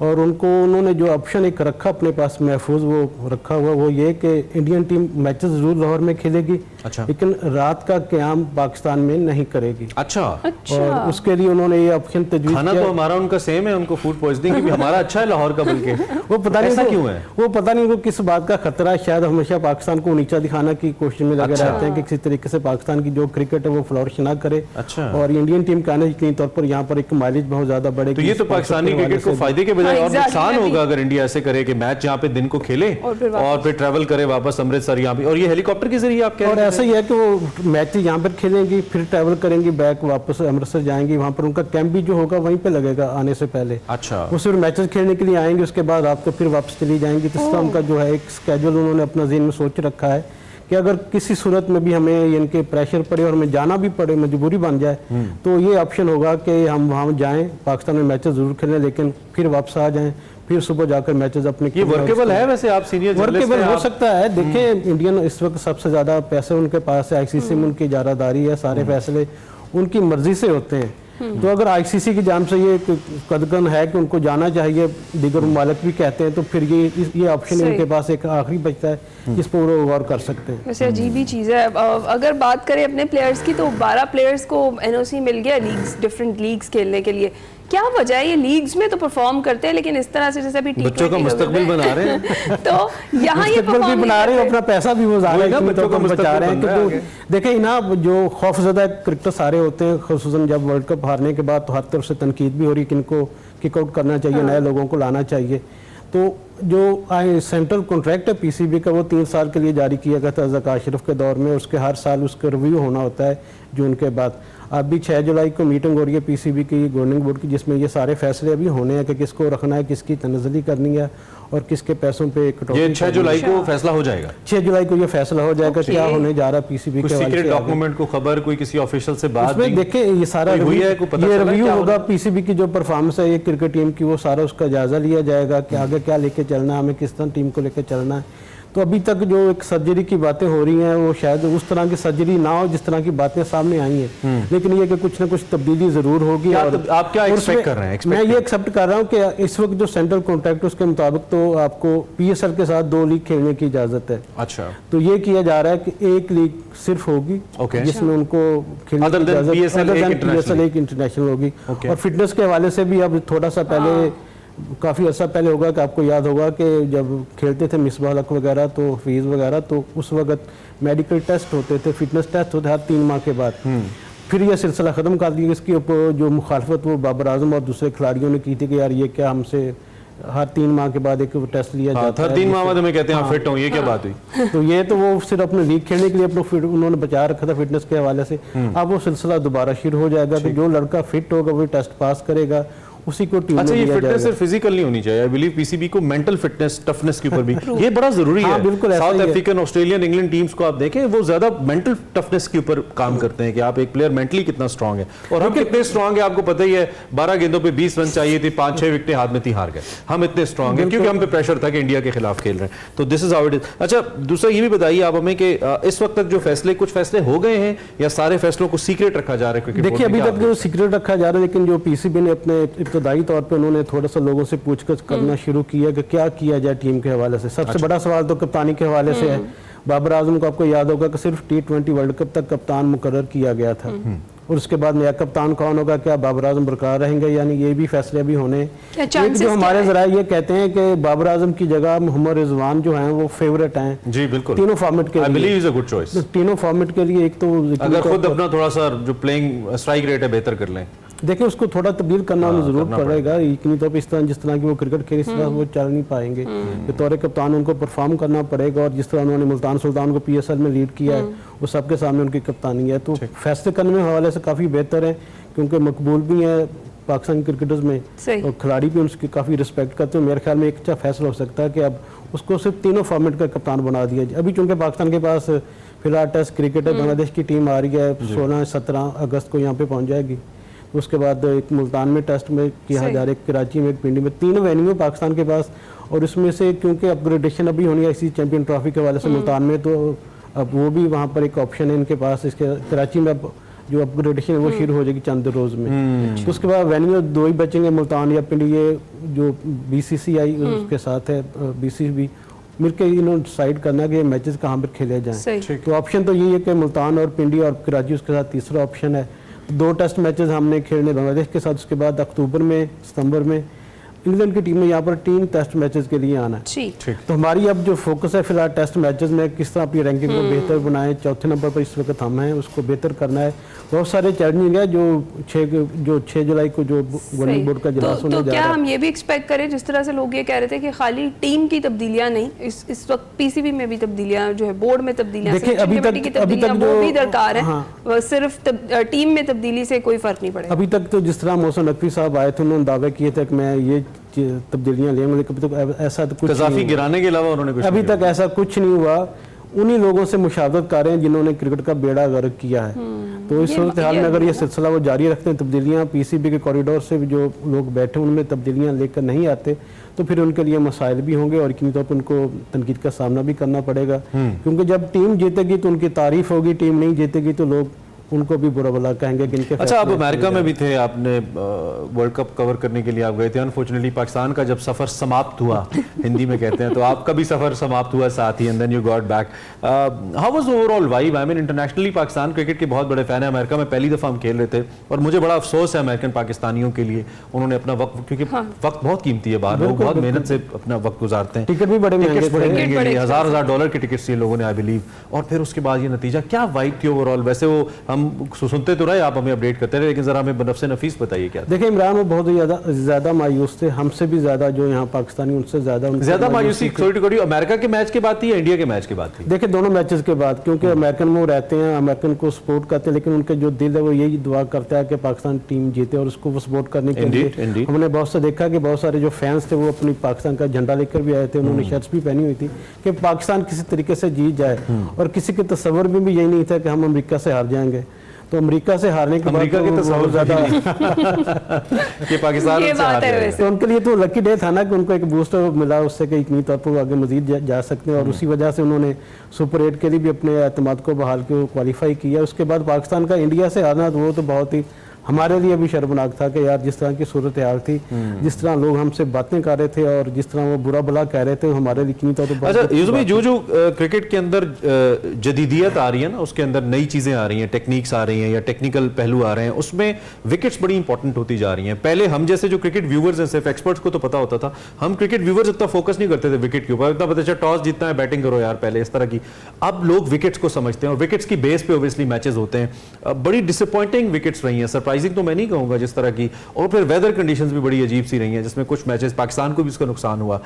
और उनको उन्होंने जो ऑप्शन एक रखा अपने पास महफूज वो रखा हुआ, वो ये कि इंडियन टीम मैचेस जरूर लाहौर में खेलेगी, अच्छा, लेकिन रात का क़याम पाकिस्तान में नहीं करेगी। अच्छा। और उसके लिए उन्होंने ये ऑप्शन तजवीज़ खाना तो हमारा उनका सेम है, उनको फूड पॉइजनिंग की भी हमारा अच्छा है लाहौर का, बल्कि वो पता नहीं क्यों है, वो पता नहीं उनको किस बात का खतरा है। शायद हमेशा पाकिस्तान को नीचा दिखाने की कोशिश में लगे रहते हैं कि किसी तरीके से पाकिस्तान की जो क्रिकेट है वो फ्लोरिश ना करे। अच्छा। और इंडियन टीम के आने के तौर पर यहाँ पर एक माइलेज बहुत ज्यादा बढ़ेगी। तो ये तो पाकिस्तानी क्रिकेट को फायदे के बजाय और नुकसान होगा अगर इंडिया ऐसे करे कि मैच यहाँ पे दिन को खेले और फिर ट्रैवल करे वापस अमृतसर यहाँ पे, और ये हेलीकॉप्टर के जरिए आप कह रहे हैं। और ऐसा ही है कि वो मैच यहाँ पर खेलेंगी, फिर ट्रैवल करेंगी, बैक वापस अमृतसर जाएंगी, वहाँ पर उनका कैंप भी जो होगा वहीं पे लगेगा आने से पहले। अच्छा। वो सिर्फ मैचेस खेलने के लिए आएंगे, उसके बाद रात को फिर वापस चली जाएंगी। तो इसका उनका जो है एक स्केड्यूल उन्होंने अपना ज़हन में सोच रखा है कि अगर किसी सूरत में भी हमें इनके प्रेशर पड़े और हमें जाना भी पड़े, मजबूरी बन जाए, तो ये ऑप्शन होगा कि हम वहाँ जाएं, पाकिस्तान में मैचेस जरूर खेलें, लेकिन फिर वापस आ जाएं, फिर सुबह जाकर मैचेस अपने। ये वर्केबल है? वैसे आप सीनियर वर्केबल हो सकता है। देखें, इंडियन इस वक्त सबसे ज्यादा पैसे उनके पास है, ICC में उनकी इजारादारी है, सारे फैसले उनकी मर्जी से होते हैं। तो अगर ICC की जान से ये कदगन है कि उनको जाना चाहिए, दीगर ममालिक भी कहते हैं, तो फिर ये ऑप्शन उनके पास एक आखिरी बचता है जिस पर वो गौर कर सकते हैं। वैसे अजीब ही चीज़ है। अगर बात करें अपने प्लेयर्स की, तो 12 प्लेयर्स को NOC मिल गया लीग्स, डिफरेंट लीग्स खेलने के लिए। क्या वजह है? ये लीग्स में तो परफॉर्म करते हैं, लेकिन इस तरह से जैसे अभी बच्चों का मुस्तकबिल बना रहे हैं तो यहाँ ये मुस्तकबिल भी बना रहे हैं, अपना पैसा भी वो ज़ाहिर है बच्चों को बचा रहे हैं। क्योंकि देखें ना, जो खौफजदा क्रिकेटर सारे होते हैं, खुसूसन जब वर्ल्ड कप हारने के बाद, तो हर तरफ से तनकीद भी हो रही है कि इनको किक आउट करना चाहिए, नए लोगों को लाना चाहिए। तो जो सेंट्रल कॉन्ट्रैक्ट है PCB का, वो 3 साल के लिए जारी किया गया था ज़का अशरफ के दौर में। उसके हर साल उसका रिव्यू होना होता है जून के बाद। अभी 6 जुलाई को मीटिंग हो रही है PCB की, गवर्निंग बोर्ड की, जिसमें ये सारे फैसले अभी होने हैं कि किसको रखना है, किसकी तनज़ली करनी है और किसके पैसों पे कटौती। ये 6 जुलाई को फैसला हो जाएगा। 6 जुलाई को ये फैसला हो जाएगा क्या होने जा रहा है PCB के सीक्रेट डॉक्यूमेंट को खबर कोई किसी ऑफिशियल से बात उसमें देखें, ये सारा हुई है, ये रिव्यू होगा PCB की जो परफॉर्मेंस है ये क्रिकेट टीम की, वो सारा उसका जायजा लिया जाएगा कि आगे क्या लेके चलना है, हमें किस तरह टीम को लेकर चलना है। तो अभी तक जो एक सर्जरी की बातें हो रही हैं वो शायद उस तरह की सर्जरी ना हो जिस तरह की बातें सामने आई हैं, लेकिन ये कि कुछ ना कुछ तब्दीली जरूर होगी। और आप क्या एक्सपेक्ट कर रहे हैं? मैं ये एक्सेप्ट कर रहा हूँ कि इस वक्त जो सेंट्रल कॉन्ट्रैक्ट उसके मुताबिक तो आपको PSL के साथ 2 लीग खेलने की इजाजत है। अच्छा, तो ये किया जा रहा है कि 1 लीग सिर्फ होगी जिसमें उनको खेलने की इजाजत, PSL एक इंटरनेशनल होगी। और फिटनेस के हवाले से भी अब थोड़ा सा पहले काफ़ी अर्सा पहले होगा कि आपको याद होगा कि जब खेलते थे मिसबाह हक वगैरह तो फीस वगैरह, तो उस वक्त मेडिकल टेस्ट होते थे, फिटनेस टेस्ट होते हर 3 माह के बाद। फिर यह सिलसिला ख़त्म कर दिया। इसकी ऊपर जो मुखालफत वो बाबर आजम और दूसरे खिलाड़ियों ने की थी कि यार ये क्या हमसे हर 3 माह के बाद एक टेस्ट लिया जाता है, हर 3 माह बाद हमें कहते हैं फिट हो, ये क्या बात हुई? तो ये तो वो सिर्फ अपने लीग खेलने के लिए अपने उन्होंने बचा रखा था फिटनेस के हवाले से। अब वो सिलसिला दोबारा शुरू हो जाएगा कि जो लड़का फिट होगा वो टेस्ट पास करेगा, उसी को टीम अच्छा, में ये लिया फिटनेस जाएगा। सिर्फ फिजिकल नहीं होनी चाहिए। आई बिलीव पीसीबी को मेंटल फिटनेस, टफनेस के ऊपर भी ये बड़ा जरूरी है। बिल्कुल ऐसा साउथ ही है। अफ्रीकन, ऑस्ट्रेलियन, इंग्लैंड टीम्स को आप देखें, वो ज्यादा मेंटल टफनेस के ऊपर काम करते हैं कि आप एक प्लेयर मेंटली कितना स्ट्रांग है। और हम कितने स्ट्रांग है आपको पता ही है। 12 गेंदों पे 20 रन चाहिए थे, 5-6 विकेटें हाथ में थी, हार गए। हम इतने स्ट्रांग हैं क्योंकि हम पे प्रेशर था कि इंडिया के खिलाफ खेल रहे हैं। तो this is how it is. अच्छा, दूसरा ये भी बताइए आप हमें कि इस वक्त तक जो फैसले, कुछ फैसले हो गए हैं या सारे फैसलों को सीक्रेट रखा जा रहा है? देखिए, अभी तक जो सीक्रेट रखा जा रहा है, लेकिन जो PCB ने अपने इब्तदाई तौर पे उन्होंने थोड़ा सा लोगों से पूछताछ करना शुरू किया कि क्या किया जाए टीम के हवाले से। सबसे बड़ा सवाल तो कप्तानी के हवाले से है। बाबर आजम को आपको याद होगा कि सिर्फ T20 वर्ल्ड कप तक कप्तान मुकर्रर किया गया था, और उसके बाद नया कप्तान कौन होगा, क्या बाबर आजम बरकरार रहेंगे, यानी ये भी फैसले अभी होने। एक जो हमारे जराये ये कहते हैं कि बाबर आजम की जगह मोहम्मद रिजवान जो हैं वो फेवरेट हैं। जी बिल्कुल, तीनों फॉर्मेट के लिए। I believe is a good choice. तीनों फॉर्मेट के लिए एक तो अगर खुद अपना थोड़ा सा जो प्लेइंग स्ट्राइक रेट है बेहतर कर लें, देखिए उसको थोड़ा तब्दील करना उन्हें जरूर पड़ेगा। इतनी तो इस तरह जिस तरह की वो क्रिकेट खेली, इस तरह वो चल नहीं पाएंगे। बतौर कप्तान उनको परफॉर्म करना पड़ेगा, और जिस तरह उन्होंने मुल्तान सुल्तान को PSL में लीड किया है वो सबके सामने उनकी कप्तानी है। तो फैसले करने में हवाले से काफ़ी बेहतर है, क्योंकि मकबूल भी है पाकिस्तान क्रिकेटर्स में, और खिलाड़ी भी उसकी काफ़ी रिस्पेक्ट करते हैं। मेरे ख्याल में एक अच्छा फैसला हो सकता है कि अब उसको सिर्फ तीनों फॉर्मेट का कप्तान बना दिया जाए। अभी चूँकि पाकिस्तान के पास फिलहाल टेस्ट क्रिकेट है, बांग्लादेश की टीम आ रही है 16-17 अगस्त को यहाँ पे पहुँच जाएगी। उसके बाद एक मुल्तान में टेस्ट में किया जा रहा है, एक कराची में, एक पिंडी में, 3 वेन्यू है पाकिस्तान के पास। और इसमें से क्योंकि अपग्रेडेशन अभी होनी है ICC चैंपियन ट्रॉफी के हवाले से मुल्तान में, तो अब वो भी वहाँ पर एक ऑप्शन है इनके पास। इसके कराची में अब जो अपग्रेडेशन है वो शुरू हो जाएगी चंद रोज़ में। तो उसके बाद वेन्यू 2 ही बचेंगे, मुल्तान या पिंडी। ये जो BCCI उसके साथ है, BCB मिलकर इन्होंने डिसाइड करना कि ये मैचेस कहाँ पर खेले जाएँ। तो ऑप्शन तो यही है कि मुल्तान और पिंडी और कराची उसके साथ तीसरा ऑप्शन है। 2 टेस्ट मैचेस हमने खेलने बांग्लादेश के साथ, उसके बाद अक्टूबर में, सितंबर में इंग्लैंड की टीम में यहाँ पर 3 टेस्ट मैचेस के लिए आना है। तो हमारी अब जो फोकस है फिलहाल टेस्ट मैचेस में, किस तरह अपनी रैंकिंग को बेहतर बनाएं। 4थे नंबर पर इस वक्त हम हैं, उसको बेहतर करना है। बहुत सारे चैलेंजिंग है जो 6 जुलाई को जो बॉलिंग बोर्ड का इजलास होने जा रहा है। क्या हम ये भी एक्सपेक्ट करें, जिस तरह से लोग ये कह रहे थे कि खाली टीम की तब्दीलियां नहीं, इस वक्त PCB में भी तब्दीलियां जो है, बोर्ड में तब्दीलियां, देखिए अभी तक वो भी दरकार है, सिर्फ टीम में तब्दीली से कोई फर्क नहीं पड़ेगा। अभी तक तो जिस तरह मोहसिन नकवी साहब आए थे, उन्होंने दावे किए थे कि मैं ये तब्दीलियां लेंगे, लेकिन अभी तक ऐसा तो कुछ कज़ाफ़ी गिराने के अलावा उन्होंने कुछ अभी तक ऐसा कुछ नहीं हुआ। उन्हीं लोगों से मुशावरत कर रहे हैं जिन्होंने क्रिकेट का बेड़ा गर्क किया है। तो इस सूरत हाल में अगर ये सिलसिला वो जारी रखते हैं, तब्दीलियां PCB के कॉरिडोर से भी जो लोग बैठे उनमें तब्दीलियां लेकर नहीं आते, तो फिर उनके लिए मसाइल भी होंगे और इतनी तौर पर उनको तनकीद का सामना भी करना पड़ेगा। क्योंकि जब टीम जीतेगी तो उनकी तारीफ होगी, टीम नहीं जीतेगी तो लोग उनको भी बुरा भला कहेंगे कि इनके। अच्छा, आप अमेरिका में भी थे, आपने वर्ल्ड कप कवर करने के लिए आप गए थे। अनफॉर्चुनेटली पाकिस्तान का जब सफ़र समाप्त हुआ, हिंदी में कहते हैं, तो आपका भी सफ़र समाप्त हुआ साथ ही, and then you got back. How was overall vibe? I mean internationally Pakistan cricket के बहुत बड़े फैन है। अमेरिका में पहली दफ़ा हम खेल रहे थे, और मुझे बड़ा अफसोस है अमेरिकन पाकिस्तानियों के लिए। उन्होंने अपना वक्त, क्योंकि वक्त बहुत कीमती है, बाहर लोग बहुत मेहनत से अपना वक्त गुजारते हैं, टिकट भी बड़े महंगे थे, $1000 के टिकट्स लिए लोगों ने, आई बिलीव। और फिर उसके बाद ये नतीजा, क्या वाइब थी ओवरऑल? वैसे वो हम सुनते तो रहे, आप हमें अपडेट करते रहे, लेकिन जरा हमें बनफ़से नफीस बताइए क्या। देखिए, इमरान वो बहुत ज़्यादा मायूस थे, हमसे भी ज़्यादा, जो यहाँ पाकिस्तानी उनसे ज़्यादा मायूसी। अमेरिका के मैच के बाद थी या इंडिया के मैच के बाद थी? देखिए, दोनों मैचेस के बाद, क्योंकि अमेरिकन में वो रहते हैं, अमेरिकन को सपोर्ट करते हैं, लेकिन उनके जो दिल है वो यही दुआ करता है कि पाकिस्तान टीम जीते, और उसको वो सपोर्ट करने के लिए हमने बहुत से देखा कि बहुत सारे जो फैंस थे वो अपनी पाकिस्तान का झंडा लेकर भी आए थे, उन्होंने शर्ट्स भी पहनी हुई थी कि पाकिस्तान किसी तरीके से जीत जाए, और किसी के तस्वर में भी यही नहीं था कि हम अमेरिका से हार जाएंगे। तो अमेरिका से हारने के बाद अमेरिका के वो तस्वीर बहुत ज्यादा कि पाकिस्तान ये उनसे बात हार है जाएगा। वैसे। तो उनके लिए तो लकी डे था ना कि उनको एक बूस्टर मिला उससे कि यकीनी तौर पर वो आगे मजीद जा सकते हैं, और उसी वजह से उन्होंने सुपर 8 के लिए भी अपने एतमाद को बहाल के क्वालिफाई किया। उसके बाद पाकिस्तान का इंडिया से हारना तो वो तो बहुत ही हमारे लिए भी शर्मनाक था कि यार जिस तरह की सूरत हाल थी, जिस तरह लोग हमसे बातें कर रहे थे और जिस तरह वो बुरा भला कह रहे थे, हमारे लिए यकीनी तौर पर बहुत अच्छा दुख की यूसुफ भाई, बात जो क्रिकेट के अंदर जदीदियत आ रही है ना, उसके अंदर नई चीजें आ रही हैं, टेक्निक्स आ रही हैं या टेक्निकल पहलू आ रहे हैं, उसमें विकेट्स बड़ी इंपॉर्टेंट होती जा रही हैं। पहले हम जैसे जो क्रिकेट व्यूवर्स हैं, सिर्फ एक्सपर्ट्स को तो पता होता था, हम क्रिकेट व्यूवर्स इतना फोकस नहीं करते थे विकेट के ऊपर, इतना पता चला टॉस जीतना है बैटिंग करो यार पहले, इस तरह की। अब लोग विकेट्स को समझते हैं और विकेट्स की बेस पे ऑब्वियसली मैचेस होते हैं। बड़ी डिसअपॉइंटिंग विकेट्स रही हैं, सरप्राइजिंग तो मैं नहीं कहूंगा जिस तरह की, और फिर वेदर कंडीशंस भी बड़ी अजीब सी रही हैं, जिसमें कुछ मैचेस पाकिस्तान को भी उसका नुकसान हुआ।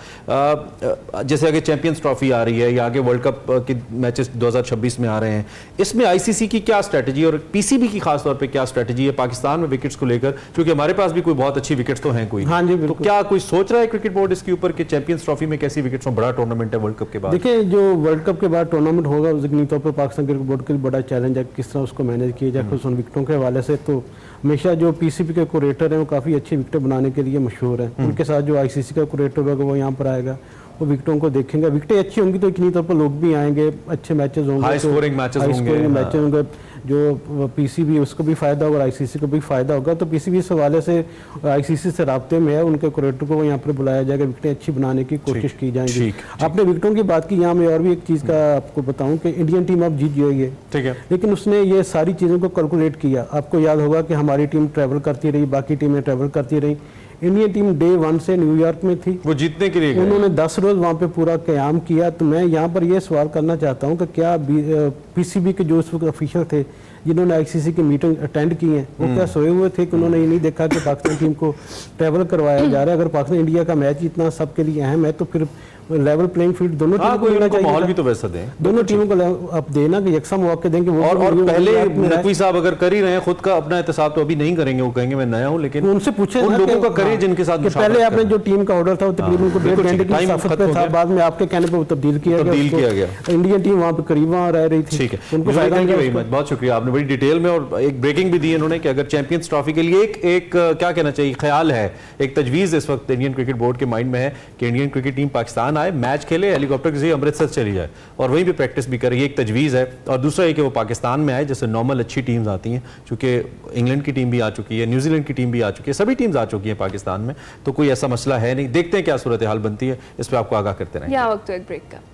जैसे आगे चैंपियंस ट्रॉफी आ रही है या आगे वर्ल्ड कप के मैचेस 2026 में आ रहे हैं, इसमें आईसीसी की क्या स्ट्रेटजी और पीसीबी की खास तौर पे क्या स्ट्रेटजी है पाकिस्तान में विकेट्स को लेकर, क्योंकि हमारे पास भी कोई बहुत अच्छी विकेट्स तो हैं कोई। हाँ जी, तो बिल्कुल। क्या कोई सोच रहा है क्रिकेट बोर्ड इसके ऊपर कि चैंपियंस ट्रॉफी में कैसी विकेट्स हो, बड़ा टूर्नामेंट है वर्ल्ड कप के बाद? देखिए, जो वर्ल्ड कप के बाद टूर्नामेंट होगा यकीनी तौर पर पाकिस्तान क्रिकेट बोर्ड के लिए बड़ा चैलेंज है किस तरह उसको मैनेज किया जाए उन विकेटों के हवाले से। तो हमेशा जो पीसीबी के कुरेटर हैं वो काफ़ी अच्छी विकेट बनाने के लिए मशहूर हैं। उनके साथ जो आईसीसी का कुरेटर होगा वो यहाँ पर आएगा, वो विकेटों को देखेंगे, विकेटें अच्छी होंगी तो यकीनी तौर पर लोग भी आएंगे, अच्छे मैचेस होंगे, हाई स्कोरिंग मैचेस हाई होंगे, स्कोरिंग हाँ। मैचेस होंगे, जो पीसीबी उसको भी फायदा होगा और आईसीसी को भी फायदा होगा। तो पीसीबी इस हवाले से आईसीसी से राब्ते में है, उनके कुरेटर को यहाँ पर बुलाया जाएगा, विकेटें अच्छी बनाने की कोशिश की जाएंगी। ठीक, आपने विकेटों की बात की, यहाँ मैं और भी एक चीज़ का आपको बताऊं कि इंडियन टीम अब जीत जाएगी, ठीक है, लेकिन उसने ये सारी चीज़ों को कैलकुलेट किया। आपको याद होगा कि हमारी टीम ट्रैवल करती रही, बाकी टीमें ट्रैवल करती रही, इंडियन टीम डे 1 से न्यूयॉर्क में थी, वो जीतने के लिए गए। उन्होंने 10 रोज वहाँ पे पूरा क़याम किया। तो मैं यहाँ पर ये सवाल करना चाहता हूँ कि क्या पीसीबी के जो उस वक्त ऑफिशियल थे जिन्होंने आईसीसी की मीटिंग अटेंड की है, वो क्या सोए हुए थे कि उन्होंने ये नहीं देखा कि पाकिस्तान टीम को ट्रैवल करवाया जा रहा है? अगर पाकिस्तान इंडिया का मैच इतना सबके लिए अहम है तो फिर लेवल प्लेइंग फील्ड दोनों टीमों को मिलना चाहिए, माहौल भी तो वैसा दें, दोनों टीमों को आप देना कि यकसा मौके दें कि वो और पहले वो नकवी साहब अगर कर ही रहे हैं खुद का अपना एहतसाब तो अभी नहीं करेंगे, वो कहेंगे मैं नया हूं, लेकिन उनसे पूछे उन ना लोगों कि- का करें हाँ, जिनके साथ कि मुशावरत पहले आपने करें। जो टीम का ऑर्डर था वो तकरीबन उनको बिल्कुल 1.5 घंटे ठीक, की टाइम सफर खत्म पे हो था, गया। बाद में आपके कहने पर वो तब्दील किया गया। इंडियन टीम वहाँ पे करीब वहाँ रह रही थी, ठीक है, उनको मुझे फायदा thank you मिला very उसको। much, बहुत शुक्रिया, आपने बड़ी डिटेल में और एक ब्रेकिंग भी दी है इन्होंने कि अगर चैंपियंस ट्रॉफी के लिए एक क्या कहना चाहिए, ख्याल है, एक तजवीज़ इस वक्त इंडियन क्रिकेट बोर्ड के माइंड में है कि इंडियन क्रिकेट टीम पाकिस्तान आए, मैच खेले, हेलीकॉप्टर के जरिए अमृतसर चली जाए और वहीं पे प्रैक्टिस भी करे, ये एक तजवीज़ है। और दूसरा ये कि वो पाकिस्तान में आए, जैसे नॉर्मल अच्छी टीम्स आती हैं, चूंकि इंग्लैंड की टीम भी आ चुकी है, न्यूजीलैंड की टीम भी आ चुकी है, सभी टीम्स आ चुकी हैं पाकिस्तान में, तो कोई ऐसा मसला है नहीं। देखते हैं क्या सूरत हाल बनती है, इस पर आपको आगाह करते रहेंगे। यहाँ वक्त तो एक ब्रेक का।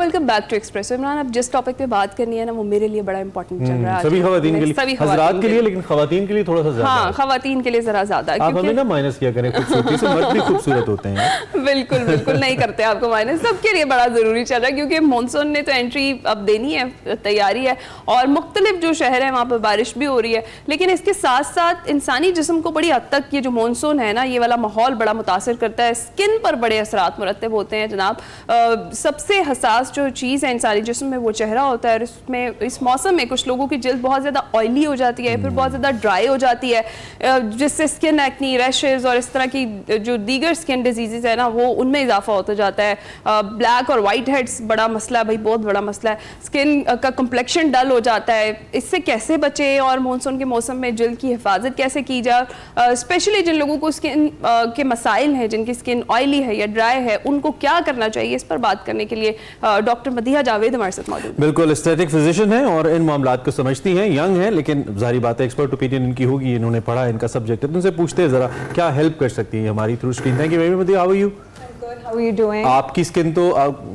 Welcome back to Expresso. Imran, अब जिस टॉपिक पे बात करनी है ना वो मेरे लिए बड़ा इंपॉर्टेंट चल रहा है सभी खवातीन के लिए, सभी हजरात के लिए, लेकिन खवातीन के लिए थोड़ा सा ज्यादा हाँ, है। खवातीन के लिए जरा ज्यादा, आप हमें ना माइनस किया करें, खूबसूरती से मर्द भी खूबसूरत होते हैं। बिल्कुल बिल्कुल नहीं करते आपको माइनस, सबके लिए बड़ा ज़रूरी चल रहा है क्योंकि मॉनसून ने तो एंट्री अब देनी है, तैयारी है और मुख्तलिफ जो शहर हैं वहाँ पर बारिश भी हो रही है, लेकिन इसके साथ साथ इंसानी जिस्म को बड़ी हद तक ये जो मॉनसून है ना, ये वाला माहौल बड़ा मुतासर करता है, स्किन पर बड़े असरात मुरतब होते हैं जनाब। सबसे हसास जो चीज़ है इंसानी जिस्म में वो चेहरा होता है, और इसमें इस मौसम में कुछ लोगों की जल्द बहुत ज़्यादा ऑयली हो जाती है, फिर बहुत ज़्यादा ड्राई हो जाती है, जिससे स्किन एक्नी, रैशेज और इस तरह की जो दीगर स्किन डिजीज़ है ना वो उनमें इजाफा होता जाता है। ब्लैक और वाइट हेड्स बड़ा मसला है भाई, बहुत बड़ा मसला है। स्किन का कम्प्लेक्शन डल हो जाता है, इससे कैसे बचे और मानसून के मौसम में जल्द की हिफाजत कैसे की जाए, स्पेशली जिन लोगों को स्किन के मसाइल हैं, जिनकी स्किन ऑयली है या ड्राई है, उनको क्या करना चाहिए, इस पर बात करने के लिए डॉक्टर मदीहा जावेद हमारे साथ मौजूद है। बिल्कुल, एस्थेटिक फिजिशियन है और इन मामलात को समझती हैं, यंग है, लेकिन जाहिर बात है एक्सपर्ट ओपिनियन इनकी होगी, इन्होंने पढ़ा है, इनका सब्जेक्ट है, तो उनसे पूछते हैं जरा क्या हेल्प कर सकती है हमारी through screen. Thank you very much, how are you? How are you doing? आपकी स्किन तो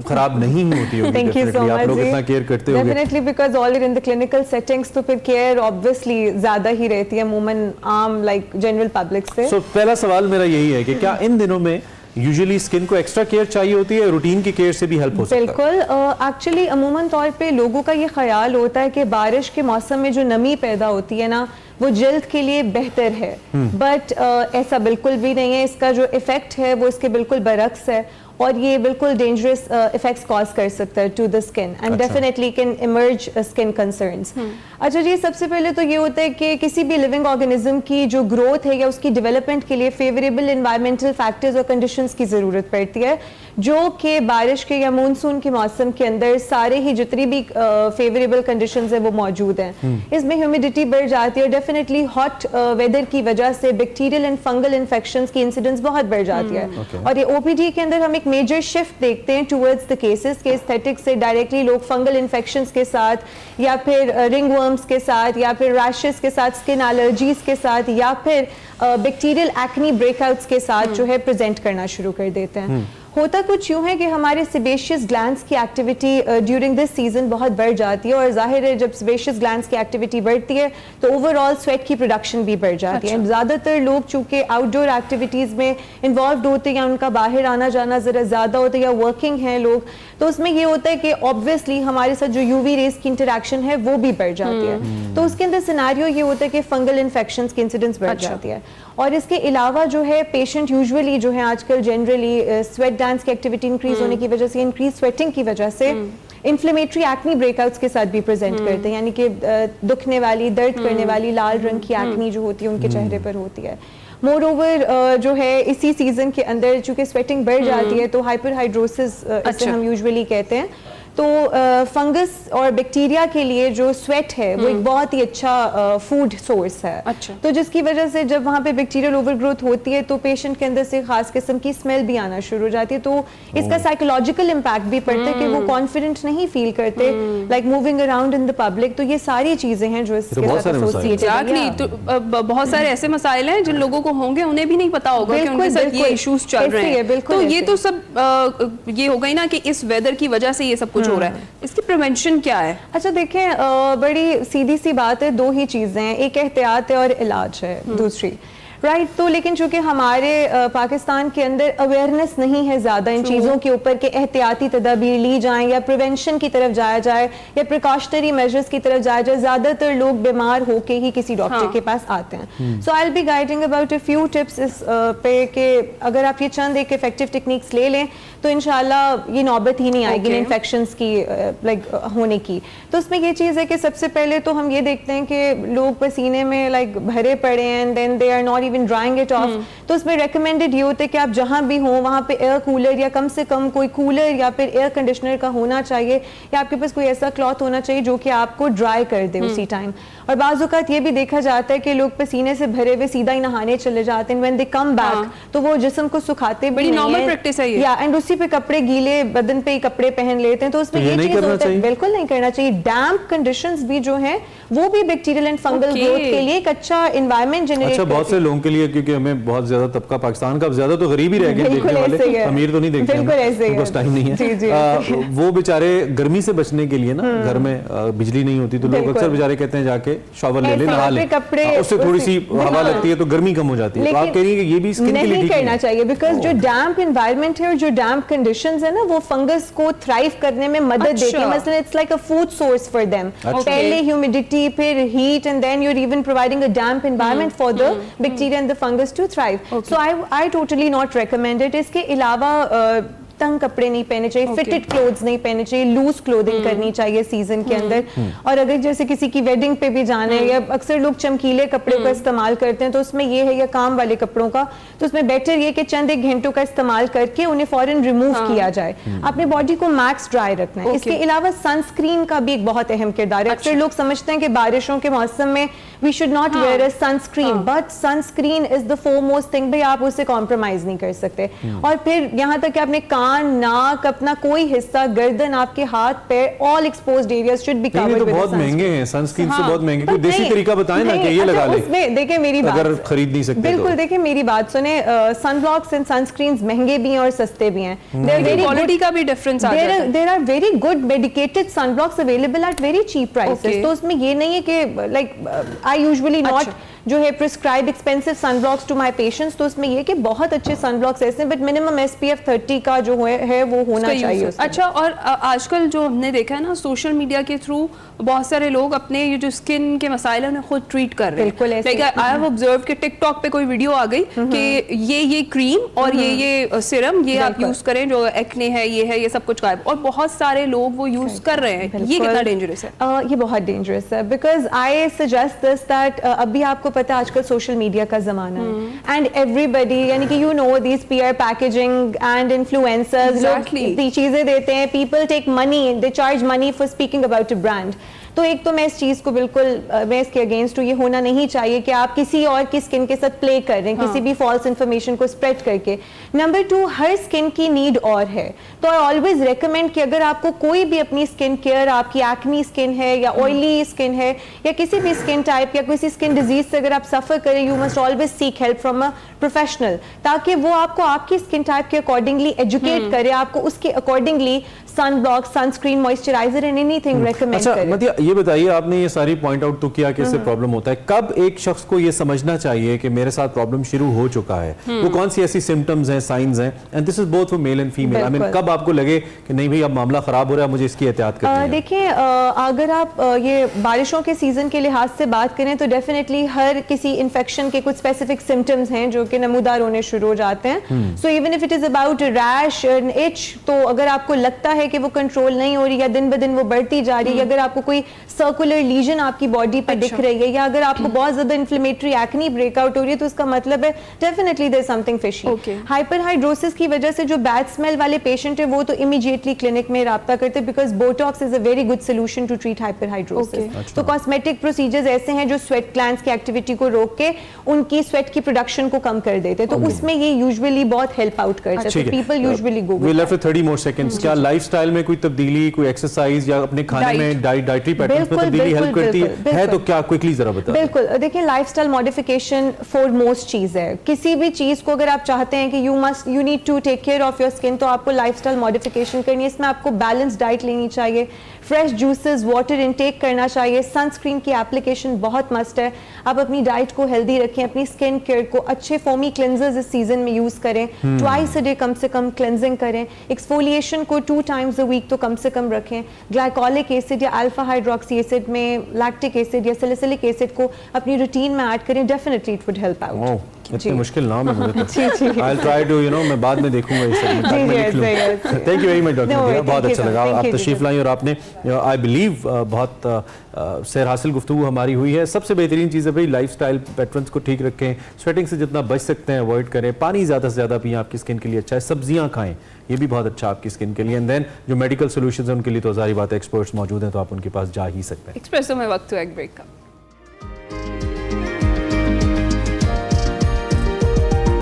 खराब नहीं ही होती होगी, Thank you so definitely, आप much लोग जी। इतना केयर करते होंगे। Definitely because all in the clinical settings तो फिर केयर obviously ज़्यादा ही रहती है अमूमन आम like general public से। So, पहला सवाल मेरा यही है कि क्या इन दिनों में यूजुअली स्किन को एक्स्ट्रा केयर चाहिए होती है, रूटीन की केयर से भी हेल्प हो सकता है? बिल्कुल, एक्चुअली अमूमन तौर पे लोगों का ये ख्याल होता है कि बारिश के मौसम में जो नमी पैदा होती है ना वो जल्द के लिए बेहतर है, बट ऐसा बिल्कुल भी नहीं है। इसका जो इफेक्ट है वो इसके बिल्कुल बरक्स है और ये बिल्कुल डेंजरस इफेक्ट्स कॉज कर सकता है to the skin and definitely can emerge skin concerns. अच्छा जी, सबसे पहले तो ये होता है कि किसी भी लिविंग ऑर्गेनिज्म की जो ग्रोथ है या उसकी डेवलपमेंट के लिए फेवरेबल एनवायरमेंटल फैक्टर्स और कंडीशंस की ज़रूरत पड़ती है। जो कि बारिश के या मानसून के मौसम के अंदर सारे ही जितनी भी फेवरेबल कंडीशंस है वो मौजूद हैं। इसमें ह्यूमिडिटी बढ़ जाती है और डेफिनेटली हॉट वेदर की वजह से बैक्टीरियल एंड फंगल इन्फेक्शंस की इंसिडेंस बहुत बढ़ जाती है। और ये ओपीडी के अंदर हम एक मेजर शिफ्ट देखते हैं टुवर्ड्स द केसेस के एस्थेटिक से डायरेक्टली लोग फंगल इन्फेक्शंस के साथ या फिर रिंगवर्म्स के साथ या फिर रैशेस के साथ, स्किन एलर्जीज के साथ या फिर बैक्टीरियल एक्नी ब्रेकआउट्स के साथ जो है प्रेजेंट करना शुरू कर देते हैं। होता कुछ यूं है कि हमारे सेबेशियस ग्लैंड्स की एक्टिविटी ड्यूरिंग दिस सीजन बहुत बढ़ जाती है और जाहिर है जब सेबेशियस ग्लैंड्स की एक्टिविटी बढ़ती है तो ओवरऑल स्वेट की प्रोडक्शन भी बढ़ जाती है। ज़्यादातर लोग चूंकि आउटडोर एक्टिविटीज़ में इन्वॉल्व होते हैं या उनका बाहर आना जाना ज़रा ज़्यादा होता है या वर्किंग है लोग, तो उसमें ये होता है कि ऑब्वियसली हमारे साथ जो यूवी रेज की इंटरेक्शन है वो भी बढ़ जाती है। तो उसके अंदर सिनेरियो ये होता है कि फंगल इन्फेक्शंस की इंसिडेंस बढ़ जाती है। और इसके अलावा जो है पेशेंट यूजुअली जो है आजकल जनरली स्वेट ग्लैंड्स की एक्टिविटी इंक्रीज होने की वजह से, इंक्रीज स्वेटिंग की वजह से इन्फ्लेमेटरी एक्नी ब्रेकआउट्स के साथ भी प्रेजेंट करते हैं, यानी कि दुखने वाली, दर्द करने वाली लाल रंग की एक्नी जो होती है उनके चेहरे पर होती है। मोर ओवर जो है इसी सीजन के अंदर चूंकि स्वेटिंग बढ़ जाती है तो हाइपरहाइड्रोसिस इसे हम यूजुअली कहते हैं। तो फंगस और बैक्टीरिया के लिए जो स्वेट है वो एक बहुत ही अच्छा फूड सोर्स है। तो जिसकी वजह से जब वहाँ पे बैक्टीरियल ओवरग्रोथ होती है तो पेशेंट के अंदर से खास किस्म की स्मेल भी आना शुरू हो जाती है। तो इसका साइकोलॉजिकल इम्पैक्ट भी पड़ता है कि वो कॉन्फिडेंट नहीं फील करते like moving around in the public. तो ये सारी चीजें हैं जो इसके साथ एसोसिएटेड हैं। तो बहुत सारे ऐसे मसाइल हैं जिन लोगों को होंगे उन्हें भी नहीं पता होगा कि उनके साथ ये इश्यूज चल रहे हैं। तो ये तो सब ये हो गई ना कि इस वेदर की वजह से ये सब कुछ हो रहा है, इसकी प्रिवेंशन क्या है? अच्छा देखें, बड़ी सीधी सी बात है, दो ही चीजें हैं, एक एहतियात है और इलाज है दूसरी, राइट। तो लेकिन चूंकि हमारे पाकिस्तान के अंदर अवेयरनेस नहीं है ज़्यादा इन चीज़ों के ऊपर कि एहतियाती तदाबीर ली जाएं या प्रिवेंशन की तरफ जाया जाए या प्रिकॉशनरी मेजर्स की तरफ जाया जाए, ज़्यादातर लोग बीमार होके ही किसी डॉक्टर के पास आते हैं। So I will be guiding about a few tips इस पे कि अगर आप ये चंद एक इफेक्टिव टेक्निक्स ले लें तो इंशाल्लाह ये नौबत ही नहीं आएगी इन्फेक्शंस की लाइक होने की। तो उसमें ये चीज़ है कि सबसे पहले तो हम ये देखते हैं कि लोग पसीने में लाइक भरे पड़े हैं and then they are not even drying it off. तो उसमें रेकमेंडेड ये होता है कि आप जहाँ भी हो वहाँ पे एयर कूलर या कम से कम कोई कूलर या फिर एयर कंडीशनर का होना चाहिए या आपके पास कोई ऐसा क्लॉथ होना चाहिए जो कि आपको ड्राई कर दे उसी टाइम। और बाज़ औक़ात ये भी देखा जाता है कि लोग पसीने से भरे हुए सीधा ही नहाने चले जाते हैं, व्हेन दे कम बैक तो वो जिस्म को सुखाते बड़ी नॉर्मल प्रैक्टिस है ये, या एंड उसी पे कपड़े गीले बदन पे ही कपड़े पहन लेते हैं। तो उसमें ये चीज होता है, बिल्कुल नहीं करना चाहिए। डैम्प कंडीशंस भी जो हैं वो भी बैक्टीरियल एंड फंगल ग्रोथ के लिए एक अच्छा एनवायरनमेंट जनरेट अच्छा बहुत से लोगों के लिए, क्योंकि हमें बहुत ज्यादा तबका पाकिस्तान का ज्यादा तो गरीब ही रह गए देखने वाले, अमीर तो नहीं देखते, बिल्कुल ऐसे ही, बस टाइम नहीं है। वो बेचारे गर्मी से बचने के लिए ना घर में बिजली नहीं होती तो लोग अक्सर बेचारे कहते हैं जाके शॉवर ले ले, नहा ले, उससे थोड़ी सी हवा लगती है तो गर्मी कम हो जाती है। तो आप कह रही है कि ये भी स्किन के लिए ठीक नहीं करना चाहिए, बिकॉज जो डैम्प एनवायरनमेंट है और जो डैम्प कंडीशंस है ना वो फंगस को थ्राइव करने में मदद देती है। मसलन it's like a food source for them. पहले ह्यूमिडिटी, फिर heat and then you are even providing a damp environment for the bacteria and the fungus to thrive. So I totally not recommend it. इसके अलावा तंग कपड़े नहीं पहने चाहिए, fitted clothes नहीं पहने चाहिए, लूज क्लोथिंग करनी चाहिए सीजन के अंदर। और अगर जैसे किसी की वेडिंग पे भी जाना है या अक्सर लोग चमकीले कपड़े का इस्तेमाल करते हैं तो उसमें ये है, या काम वाले कपड़ों का, तो उसमें बेटर ये कि चंद एक घंटों का इस्तेमाल करके उन्हें फौरन रिमूव किया जाए। अपने बॉडी को मैक्स ड्राई रखना है। इसके अलावा सनस्क्रीन का भी एक बहुत अहम किरदार है। अक्सर लोग समझते हैं कि बारिशों के मौसम में we should not wear a sunscreen, but sunscreen is the foremost thing. भाई आप उससे कॉम्प्रोमाइज नहीं कर सकते। और फिर यहाँ तक कि अपने कान, नाक, अपना कोई हिस्सा, गर्दन, आपके हाथ, पैर, all exposed areas should be covered with बहुत महंगे हैं सनस्क्रीन से, बहुत महंगे। कोई देसी तरीका बताएं ना कि ये लगा ले। उसमें देखिए मेरी बात, अगर खरीद नहीं सकते बिल्कुल देखिए मेरी बात सुने, सनब्लॉक्स एंड सनस्क्रीन्स महंगे भी हैं और सस्ते भी हैं। क्वालिटी का भी डिफरेंस आ जाता है। There are very good medicated sunblocks available at very cheap prices. तो उसमें ये नहीं है कि लाइक आई यूजुअली नॉट जो है prescribe expensive sunblocks to my patients. तो उसमें ये कि बहुत अच्छे सनब्लॉक्स ऐसे हैं बट मिनिमम SPF 30 का जो है वो होना चाहिए। अच्छा, और आजकल जो हमने देखा है ना सोशल मीडिया के थ्रू बहुत सारे लोग अपने ये जो स्किन के मसाइल हैं उन्हें खुद ट्रीट कर रहे हैं। लाइक आई हैव ऑब्जर्व कि टिकटॉक पे कोई वीडियो आ गई कि ये क्रीम और ये सिरम ये आप यूज करें, जो एक्ने है ये सब कुछ गायब, और बहुत सारे लोग वो यूज कर रहे हैं। ये कितना डेंजरस है? ये बहुत डेंजरस है because I suggest this that अभी आपको पता है आजकल सोशल मीडिया का जमाना है एंड एवरीबडी यानी कि you know this PR packaging and influencers लोग इतनी चीजें देते हैं, people take money, they charge money for speaking about a brand. तो एक तो मैं इस चीज़ को बिल्कुल मैं इसके अगेंस्ट हूँ, ये होना नहीं चाहिए कि आप किसी और की स्किन के साथ प्ले कर रहे हैं किसी भी फॉल्स इन्फॉर्मेशन को स्प्रेड करके। नंबर 2, हर स्किन की नीड और है, तो आई ऑलवेज रेकमेंड कि अगर आपको कोई भी अपनी स्किन केयर, आपकी एक्नी स्किन है या ऑयली स्किन है या किसी भी स्किन टाइप या किसी स्किन डिजीज से अगर आप सफ़र करें, you must always seek help from a professional, ताकि वो आपको आपकी स्किन टाइप के अकॉर्डिंगली एजुकेट करे, आपको उसके accordingly sun block, sunscreen, moisturizer and anything recommend अच्छा करे। मतिया, ये बताइए, आपने ये सारी पॉइंट आउट तो किया कि इससे प्रॉब्लम होता है, कब एक शख्स को ये समझना चाहिए कि मेरे साथ प्रॉब्लम शुरू हो चुका है? वो कौन सी ऐसी सिम्टम्स हैं, साइंस हैं, and this is both for male and female, I mean कब आपको लगे कि नहीं भाई अब मामला खराब हो रहा है, मुझे इसकी एहतियात करनी है? देखिए, अगर आप ये बारिशों के सीजन के लिहाज से बात करें तो डेफिनेटली हर किसी इन्फेक्शन के कुछ स्पेसिफिक सिम्टम्स हैं जो कि नमूदार होने शुरू हो जाते हैं। So even if it is about rash and each, तो अगर आपको लगता है कि वो कंट्रोल नहीं हो रही या दिन ब दिन वो बढ़ती जा रही है, अगर आपको कोई सर्कुलर लीजन आपकी बॉडी पे दिख रही है या अगर आपको बहुत ज्यादा इन्फ्लेमेटरी एक्नी ब्रेकआउट हो रही है, तो उसका मतलब है definitely there something fishy. Hyperhidrosis की वजह से जो बैड स्मेल वाले पेशेंट है वो तो इमीडिएटली क्लिनिक में राब्ता करते हैं, because Botox is a very good solution to treat hyperhidrosis. तो कॉस्मेटिक प्रोसीजर्स ऐसे हैं जो स्वेट ग्लैंड्स की एक्टिविटी को रोक के उनकी स्वेट की प्रोडक्शन को कम कर देते हैं, तो उसमें ये यूजुअली बहुत हेल्प आउट करता है। People usually go we left with 30 more seconds. क्या लाइफस्टाइल में कोई तब्दीली, कोई एक्सरसाइज या अपने खाने में डाइटरी पैटर्न्स में तब्दीली हेल्प करती है? तो क्या क्विकली जरा बताएं। बिल्कुल, देखिए लाइफस्टाइल मॉडिफिकेशन फॉर मोस्ट चीज है। किसी भी चीज को अगर आप चाहते हैं कि you need to take care of your skin, तो आपको लाइफस्टाइल मॉडिफिकेशन करनी है। इसमें आपको बैलेंस डाइट लेनी चाहिए, फ्रेश जूसेस, वाटर इनटेक करना चाहिए, सनस्क्रीन की एप्लीकेशन बहुत मस्ट है। आप अपनी डाइट को हेल्दी रखें, अपनी स्किन केयर को अच्छे फोमी क्लेंजर्स इस सीजन में यूज करें, ट्वाइस अ डे कम से कम क्लेंजिंग करें, एक्सफोलिएशन को 2 टाइम्स अ वीक तो कम से कम रखें, ग्लाइकोलिक एसिड या अल्फा हाइड्रोक्सी एसिड में लैक्टिक एसिड या सैलिसिलिक एसिड को अपनी रूटीन में ऐड करें, definitely it would help out. इतनी मुश्किल नाम है मुझे तो। I'll try to, you know, मैं बाद में देखूंगा इस सेगमेंट में लिख लूं। Thank you very much doctor मतिया, बहुत अच्छा लगा आप तशरीफ लाई और आपने आई बिलीव बहुत सैर हासिल गुफ्तगू हमारी हुई है। सबसे बेहतरीन चीज़ है भाई लाइफस्टाइल पैटर्न्स को ठीक रखें, स्वेटिंग से जितना बच सकते हैं अवॉइड करें, पानी ज़्यादा से ज़्यादा पिएं, आपकी स्किन के लिए अच्छा है, सब्जियाँ खाएं, ये भी बहुत अच्छा आपकी स्किन के लिए। एंड देन जो मेडिकल सोल्यूशंस हैं उनके लिए तो जारी बात है एक्सपर्ट्स मौजूद हैं, तो आप उनके पास जा ही सकते हैं। एक्सप्रेसो में वक्त हुआ एक ब्रेक का।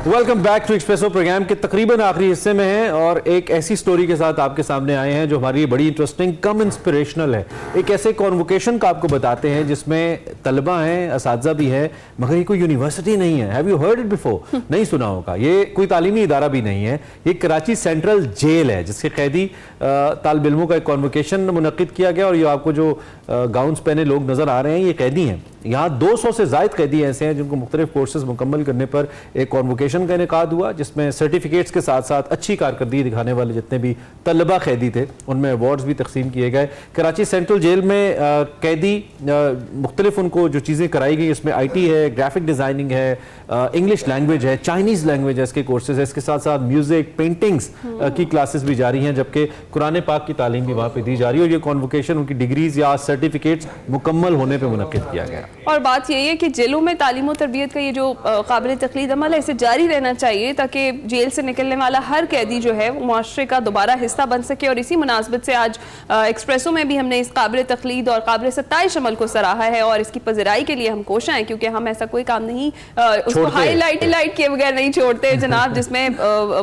Welcome back to Expresso, program के तकरीबन आखिरी हिस्से में है और एक ऐसी स्टोरी के साथ आपके सामने आए हैं जो हमारी लिए बड़ी इंटरेस्टिंग कम इंस्पिरेशनल है। एक ऐसे कॉन्वोकेशन का आपको बताते हैं जिसमें तलबा हैं, असातिज़ा भी है, मगर ये कोई यूनिवर्सिटी नहीं है। Have you heard it before? नहीं सुना होगा। ये कोई तालीमी इदारा भी नहीं है, ये कराची सेंट्रल जेल है जिसके कैदी तालिब इल्मों का एक कॉन्वोकेशन मुनक्किद किया गया। और ये आपको जो गाउन्स पहने लोग नजर आ रहे हैं ये कैदी हैं। यहाँ 200 से ज़ायद कैदी ऐसे हैं जिनको मुख्तलिफ कोर्सेज मुकम्मल करने पर एक कॉन्वोकेशन का इनेकाद हुआ, जिसमें सर्टिफिकेट्स के साथ साथ अच्छी कारकर्दगी दिखाने वाले जितने भी तलबा कैदी थे उनमें अवार्ड्स भी तकसीम किए गए। कराची सेंट्रल जेल में कैदी मुख्तलिफ उनको जो चीज़ें कराई गई इसमें IT है, ग्राफिक डिज़ाइनिंग है, इंग्लिश लैंग्वेज है, चाइनीज़ लैंग्वेज है, इसके कोर्सेज है। इसके साथ साथ म्यूज़िक, पेंटिंग्स की क्लासेस भी जारी हैं, जबकि कुरान पाक की तालीम भी वहाँ पर दी जा रही है। और ये कॉन्वोकेशन उनकी डिग्रीज या सर्टिफिकेट्स मुकम्मल होने पर मुनक्किद किया गया। और बात यही है कि जेलों में तालीम और तरबियत का ये जो काबिल तकलीद अमल है इसे जारी रहना चाहिए, ताकि जेल से निकलने वाला हर कैदी जो है वो मुआशरे का दोबारा हिस्सा बन सके। और इसी मुनासबत से आज एक्सप्रेसो में भी हमने इस काबिल तकलीद और काबिल सत्ताइश अमल को सराहा है और इसकी पज़राई के लिए हम कोशिश हैं, क्योंकि हम ऐसा कोई काम नहीं उसको हाईलाइट किए बगैर नहीं छोड़ते जनाब, जिसमें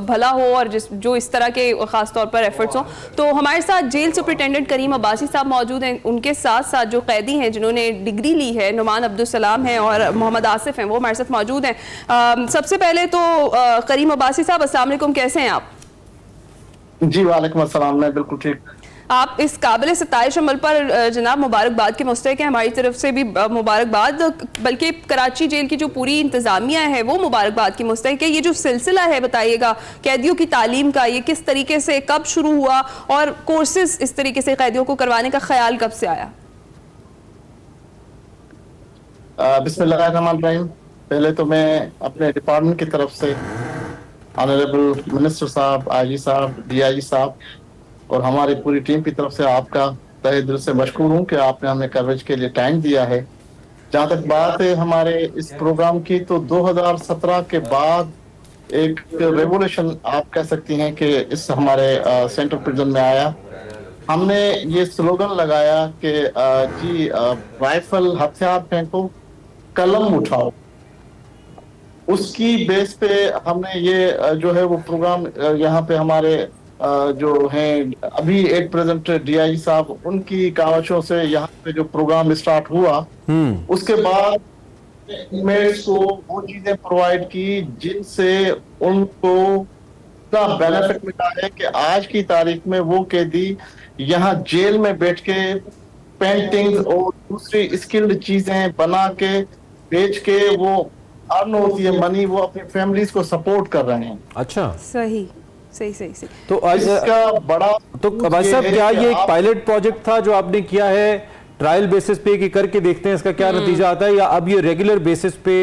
भला हो और जो इस तरह के खास तौर पर एफर्ट्स हों। तो हमारे साथ जेल सुपरिटेंडेंट करीम अब्बासी साहब मौजूद हैं, उनके साथ साथ जो कैदी हैं जिन्होंने डिग्री ली है, नुमान अब्दुल सलाम हैं और मोहम्मद आसिफ हैं, वो हमारे साथ मौजूद हैं। सबसे पहले तो करीम अब्बासी साहब, अस्सलाम वालेकुम, कैसे हैं आप? जी वालेकुम अस्सलाम, मैं बिल्कुल ठीक। आप इस काबिल सत्ताइश अमल पर जनाब मुबारकबाद के मुस्तहिक हैं, हमारी तरफ से भी मुबारकबाद, बल्कि कराची जेल की जो पूरी इंतज़ामिया है वो मुबारकबाद की मुस्तहिक है। ये जो सिलसिला है बताइएगा कैदियों की तालीम का, ये किस तरीके से कब शुरू हुआ और कोर्सेज इस तरीके से कैदियों को करवाने का ख्याल कब से आया? बिस्मिल्लाहिर्रहमानिर्रहीम। पहले तो मैं अपने डिपार्टमेंट की तरफ से ऑनरेबल मिनिस्टर साहब, IG साहब, DIG साहब और हमारी पूरी टीम की तरफ से आपका तहे दिल से मशकूर हूँ कि आपने हमें कवरेज के लिए टाइम दिया है। जहाँ तक बात है हमारे इस प्रोग्राम की, तो 2017 के बाद एक रेवोल्यूशन आप कह सकती हैं कि इस हमारे सेंट्रल प्रिजन में आया। हमने ये स्लोगन लगाया कि जी राइफल हथियार फेंको, कलम उठाओ। उसकी बेस पे हमने ये जो है वो प्रोग्राम यहाँ पे हमारे जो हैं अभी एट प्रेजेंट डीआईजी साहब, उनकी कावशों से यहाँ पे जो प्रोग्राम स्टार्ट हुआ, उसके बाद इनमेट्स को वो चीजें प्रोवाइड की जिनसे उनको इतना बेनिफिट मिला है कि आज की तारीख में वो कैदी यहाँ जेल में बैठ के पेंटिंग्स और दूसरी स्किल्ड चीजें बना के बेच के वो अर्न होती है मनी, वो अपनी फैमिलीज को सपोर्ट कर रहे हैं। अच्छा, सही सही सही सही। तो आज इसका बड़ा तो भाई साहब, क्या ये एक पायलट प्रोजेक्ट था जो आपने किया है ट्रायल बेसिस पे कि करके देखते हैं इसका क्या नतीजा आता है, या अब ये रेगुलर बेसिस पे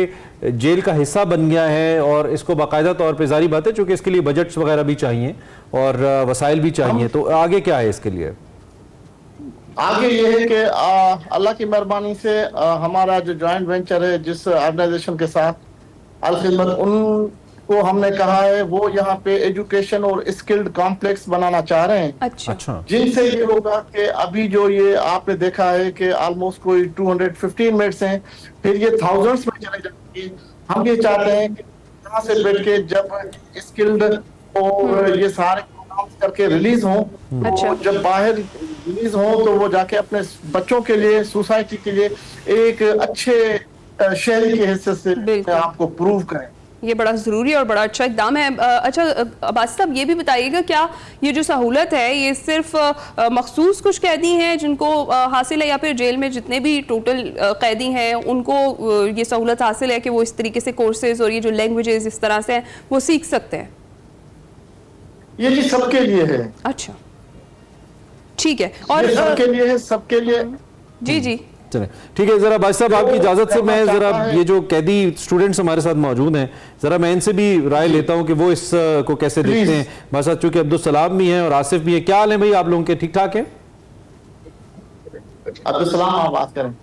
जेल का हिस्सा बन गया है और इसको बाकायदा तौर पे, जारी बात है चूंकि इसके लिए बजट्स वगैरह भी चाहिए और वसाइल भी चाहिए, तो आगे क्या है इसके लिए? आगे ये है कि अल्लाह की मेहरबानी से हमारा जो जॉइंट वेंचर है जिस ऑर्गेनाइजेशन के साथ अल खिदमत, उनको हमने कहा है वो यहाँ पे एजुकेशन और स्किल्ड कॉम्प्लेक्स बनाना चाह रहे हैं। अच्छा, जिनसे ये होगा कि अभी जो ये आपने देखा है कि ऑलमोस्ट कोई 215 मिनट्स हैं, फिर ये थाउजेंड्स में चले जाएंगे। हम ये चाहते हैं कि यहाँ से बैठ के जब स्किल्ड और ये सारे प्रोग्राम करके रिलीज हों, तो जब बाहर रिलीज हों तो वो जाके अपने बच्चों के लिए, सोसाइटी के लिए एक अच्छे शहरी के हिस्से से आपको प्रूव करें। ये बड़ा ज़रूरी और बड़ा अच्छा इकदाम है। अच्छा अब्बास साहब, ये भी बताइएगा, क्या ये जो सहूलत है ये सिर्फ मखसूस कुछ कैदी हैं जिनको हासिल है, या फिर जेल में जितने भी टोटल कैदी हैं उनको ये सहूलत हासिल है कि वो इस तरीके से कोर्सेज और ये जो लैंग्वेजेस इस तरह से हैं वो सीख सकते हैं? ये जी सबके लिए है। अच्छा, ठीक है। और सबके लिए है, सबके लिए। जी जी, चले ठीक है। जरा भाई साहब आपकी इजाजत से मैं जरा ये जो कैदी स्टूडेंट्स हमारे साथ मौजूद हैं, जरा मैं इनसे भी राय लेता हूं कि वो इस को कैसे देखते हैं। हमारे साथ चूंकि अब्दुल सलाम भी हैं और आसिफ भी है। क्या हाल है भाई आप लोगों के? ठीक ठाक है? अब्दुल सलाम आप बात करें।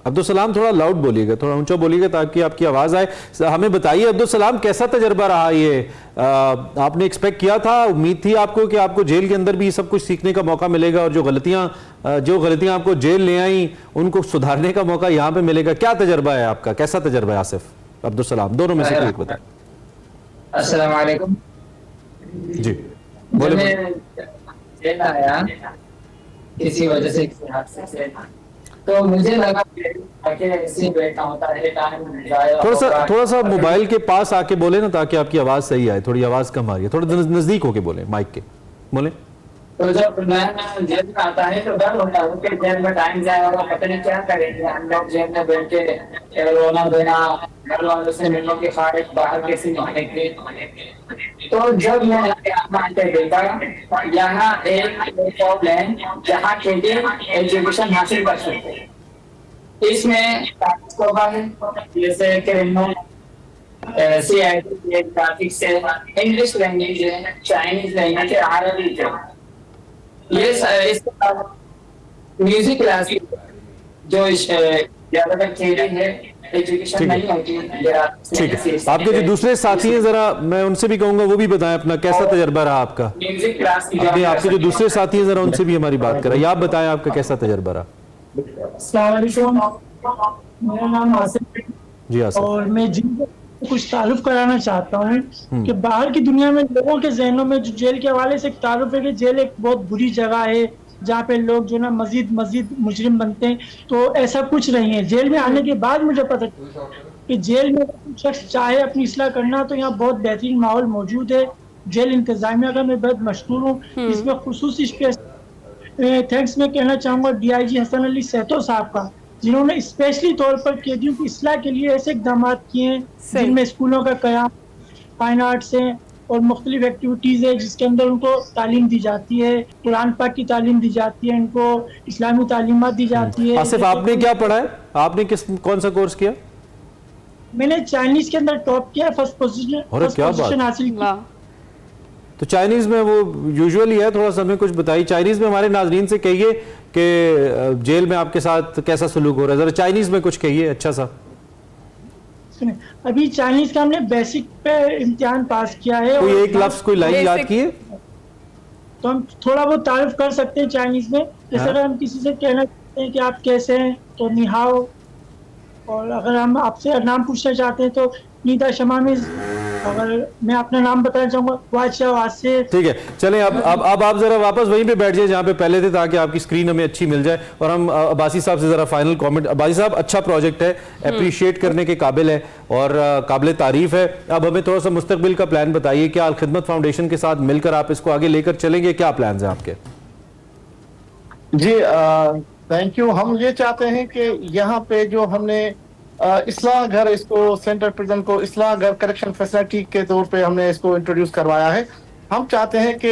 अब्दुल सलाम थोड़ा लाउड बोलिएगा, थोड़ा ऊंचा बोलिएगा ताकि आपकी आवाज आए। हमें बताइए अब्दुल सलाम, कैसा तजर्बा रहा ये? आपने एक्सपेक्ट किया था, उम्मीद थी आपको कि आपको जेल के अंदर भी सब कुछ सीखने का मौका मिलेगा और जो गलतियां आपको जेल ले आई उनको सुधारने का मौका यहाँ पे मिलेगा? क्या तजर्बा है आपका, कैसा तजर्बा है? आसिफ, अब्दुल सलाम, दोनों में से कोई एक बताएं। अस्सलाम वालेकुम जी, बोले। जेल आया किसी वजह से, तो मुझे लगा कि ऐसे बैठा होता है, टाइम थोड़ा सा मोबाइल के पास आके बोले ना ताकि आपकी आवाज सही आए। थोड़ी आवाज कम आ रही है, थोड़ा नजदीक होके बोले माइक के, बोले। तो जब मैं जेल में आता है तो डर होता है कि जेल में टाइम जाएगा, पता नहीं क्या करेंगे हम लोग जेल में बैठ के, रोना धोना, घर वालों से मिलने की ख्वाहिश, बाहर कैसे निकलेंगे। तो जब मैं देखा यहाँ एक प्रॉब्लम जहाँ के लिए एजुकेशन हासिल कर सकते हैं, इसमें जैसे CIT ग्राफिक्स है, इंग्लिश लैंग्वेज है, चाइनीज लैंग्वेज है, अरबी है, ये म्यूजिक क्लास जो ज्यादातर थियरी है, एजुकेशन नहीं होती है। ठीक है, आपके जो दूसरे साथी हैं जरा मैं उनसे भी कहूंगा वो भी बताएं अपना कैसा तजर्बा रहा आपका। म्यूजिक क्लास आपके जो दूसरे साथी हैं जरा उनसे भी हमारी बात कराइए। आप बताएं आपका कैसा तजर्बा रहा? मेरा नाम आसिफ जी आसिफ, और मैं जिनको कुछ तारुफ कराना चाहता हूँ कि बाहर की दुनिया में लोगों के जहनों में जो जेल के हवाले से एक तारुफ है कि जेल एक बहुत बुरी जगह है जहाँ पे लोग जो ना मजीद मुजरिम बनते हैं। तो ऐसा कुछ नहीं है। जेल में आने के बाद मुझे पता कि जेल में शख्स चाहे अपनी इस्लाह करना तो यहाँ बहुत बेहतरीन माहौल मौजूद है। जेल इंतजामिया का मैं बहुत मशहूर हूँ। इसमें खुसूसी थैंक्स मैं कहना चाहूँगा DIG हसन अली सहतो साहब का, जिन्होंने स्पेशली तौर पर कैदियों की इस्लाह के लिए ऐसे इकदाम किए हैं जिनमें स्कूलों का क़याम, फाइन आर्ट्स है और मुख्तलिफ एक्टिविटीज़ है जिसके अंदर उनको तालीम दी जाती है, कुरान पाक की तालीम दी जाती है, इनको इस्लामी तालीमात दी जाती है। आसिफ आपने क्या पढ़ा है? आपने कौन सा कोर्स किया? मैंने चाइनीज के अंदर टॉप किया, फर्स्ट पोजीशन हासिल की। तो चाइनीज़ में वो यूजुअली है, थोड़ा सा हमें कुछ बताइए चाइनीज़ में, हमारे नाजरीन से कहिए कि जेल में आपके साथ कैसा सलूक हो रहा है, ज़रा चाइनीज़ में कुछ कहिए अच्छा सा। सुनिए, अभी चाइनीज का हमने बेसिक पे इम्तिहान पास किया है, कोई और एक लफ्ज़ कोई लाइन याद किए तो हम थोड़ा बहुत तारीफ कर सकते हैं चाइनीज में। जैसे अगर हम किसी से कहना चाहते हैं कि आप कैसे हैं तो निहाओ, और अगर हम आपसे नाम पूछना चाहते हैं तो नीदा शमामिज, अगर मैं अपना नाम बताना चाहूँगा वाचा वासिफ। ठीक है, चलें अब आप जरा वापस वहीं पे बैठ जाइए जहाँ पे पहले थे, ताकि आपकी स्क्रीन हमें अच्छी मिल जाए। और हम अब्बासी साहब से जरा फाइनल कमेंट। अब्बासी साहब, अच्छा प्रोजेक्ट है, अप्रिशिएट करने के काबिल है और काबिल तारीफ है। अब हमें थोड़ा सा मुस्तकबिल का प्लान बताइए, क्या अल खिदमत फाउंडेशन के साथ मिलकर आप इसको आगे लेकर चलेंगे, क्या प्लान है आपके? जी थैंक यू। हम ये चाहते हैं कि यहाँ पे जो हमने इस्लाह घर, इसको सेंट्रल प्रिजन को इस्लाह घर करेक्शन फैसिलिटी के तौर पे हमने इसको इंट्रोड्यूस करवाया है। हम चाहते हैं कि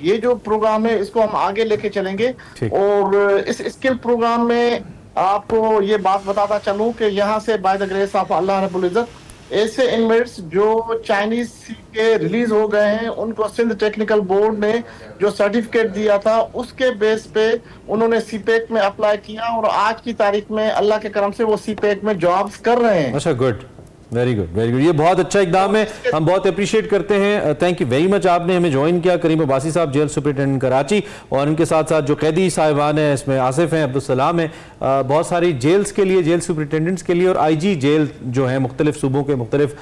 ये जो प्रोग्राम है इसको हम आगे लेके चलेंगे। और इस स्किल प्रोग्राम में आपको ये बात बताता चलूं कि यहाँ से बाय द ग्रेस ऑफ अल्लाह रब्बुल इज्जत ऐसे इनमेट्स जो चाइनीज के रिलीज हो गए हैं, उनको सिंध टेक्निकल बोर्ड ने जो सर्टिफिकेट दिया था उसके बेस पे उन्होंने सीपेक में अप्लाई किया, और आज की तारीख में अल्लाह के करम से वो सीपेक में जॉब्स कर रहे हैं। अच्छा, good, very good, very good. ये बहुत अच्छा इकदाम है, हम बहुत अप्रिशिएट करते हैं। थैंक यू वेरी मच, आपने हमें ज्वाइन किया। करीम अब्बासी साहब, जेल सुपरिटेंडेंट कराची, और इनके साथ साथ जो कैदी साहिबान हैं, इसमें आसिफ हैं, अब्दुल सलाम हैं, बहुत सारी जेल्स के लिए, जेल सुपरिटेंडेंट्स के लिए, और IG जेल जो है मुख्तलिफ सूबों के, मुख्तलिफ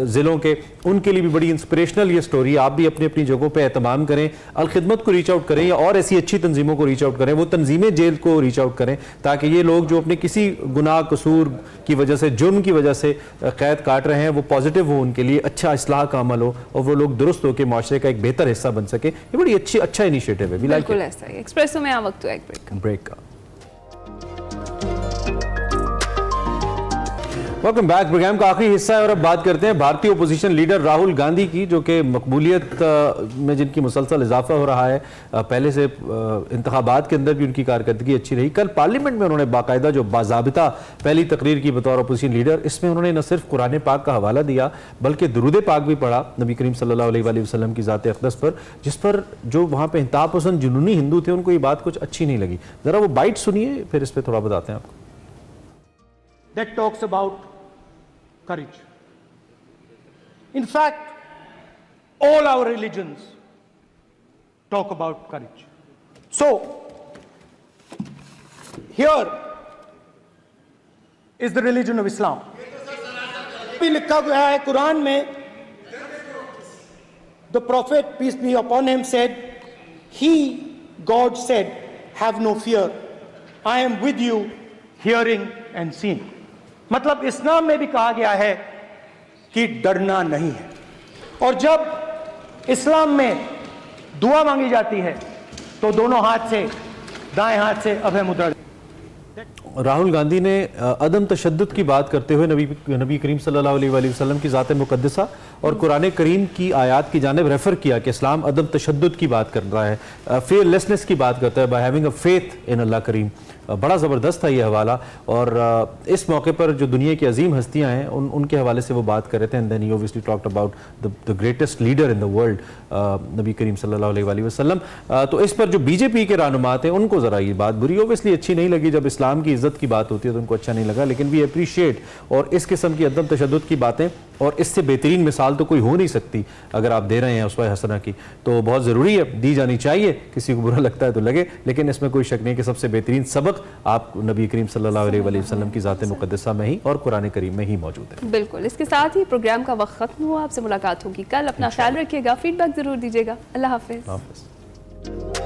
ज़िलों के, उनके लिए भी बड़ी इंस्पिरेशनल ये स्टोरी है। आप भी अपनी अपनी जगहों पर एहतमाम करें, अल खिदमत को रीच आउट करें, या और ऐसी अच्छी तंजीमों को रीच आउट करें, वो तंजीमें जेल को रीच आउट करें, ताकि ये लोग जो अपने किसी गुनाह कसूर की वजह से, जुर्म की वजह से कैद काट रहे हैं, वो पॉजिटिव हो, उनके लिए अच्छा इस्लाह का अमल हो, और वो लोग दुरुस्त होकर माशरे का एक बेहतर हिस्सा बन सके। ये बड़ी अच्छा इनिशिएटिव है। बिल्कुल ऐसा ही। एक्सप्रेसो में आ वक्त हुआ एक ब्रेक का। Welcome back. प्रोग्राम का आखिरी हिस्सा है और अब बात करते हैं भारतीय ओपोजिशन लीडर राहुल गांधी की, जो कि मकबूलियत में जिनकी मुसलसल इजाफा हो रहा है। पहले से इंतखाबात के अंदर भी उनकी कारकर्दगी अच्छी रही। कल पार्लियामेंट में उन्होंने बाकायदा जो बाज़ाबिता पहली तकरीर की बतौर ओपोजिशन लीडर, इसमें उन्होंने न सिर्फ कुरान पाक का हवाला दिया बल्कि दुरूद पाक भी पढ़ा नबी करीम सल्लल्लाहु अलैहि वसल्लम की ज़ात अक़दस पर, जिस पर जो वहाँ पे इंतहा पसंद जुनूनी हिंदू थे उनको ये बात कुछ अच्छी नहीं लगी। ज़रा वो बाइट सुनिए, फिर इस पर थोड़ा बताते हैं आपको। That talks about courage. In fact, all our religions talk about courage. So, here is the religion of Islam. भी लिखा गया है कुरान में, the prophet, peace be upon him, said, he, God said, have no fear. I am with you, hearing and seeing. मतलब इस्लाम में भी कहा गया है कि डरना नहीं है। और जब इस्लाम में दुआ मांगी जाती है तो दोनों हाथ से, दाएं हाथ से अभय मुद्रा। राहुल गांधी ने अदम तशद्दुद की बात करते हुए नबी करीम सल्लल्लाहु अलैहि वसल्लम की ज़ात मुक़द्दसा और कुरान करीम की आयत की जानिब रेफर किया कि इस्लाम अदम तशद्दुद की बात कर रहा है, फेयरलेसनेस की बात करता है, by having a faith in Allah Karim. बड़ा ज़बरदस्त था ये हवाला, और इस मौके पर जो दुनिया की अजीम हस्तियाँ हैं उनके हवाले से वो बात कर रहे थे। And then he obviously talked about the greatest leader in the world, नबी करीम सल्लल्लाहु अलैहि वसल्लम। तो इस पर जो बीजेपी के रहनुमा थे उनको ज़रा ये बात बुरी ऑब्वियसली अच्छी नहीं लगी। जब इस्लाम की इज़्ज़त की बात होती है तो उनको अच्छा नहीं लगा, लेकिन वी अप्रिशिएट, और इस किस्म की अदम तशद्दुद की बातें, और इससे बेहतरीन मिसाल तो कोई हो नहीं सकती अगर आप दे रहे हैं उसवा हसना की, तो बहुत ज़रूरी है, दी जानी चाहिए। किसी को बुरा लगता है तो लगे, लेकिन इसमें कोई शक नहीं कि सबसे बेहतरीन सबक आप नबी करीम सल्लल्लाहु अलैहि वसल्लम की ज़ात मुक़द्दसा में ही और कुरान करीम में ही मौजूद है। बिल्कुल। इसके साथ ही प्रोग्राम का वक्त खत्म हुआ। आपसे मुलाकात होगी कल। अपना ख्याल रखिएगा, फीडबैक जरूर दीजिएगा। अल्लाह हाफिज़।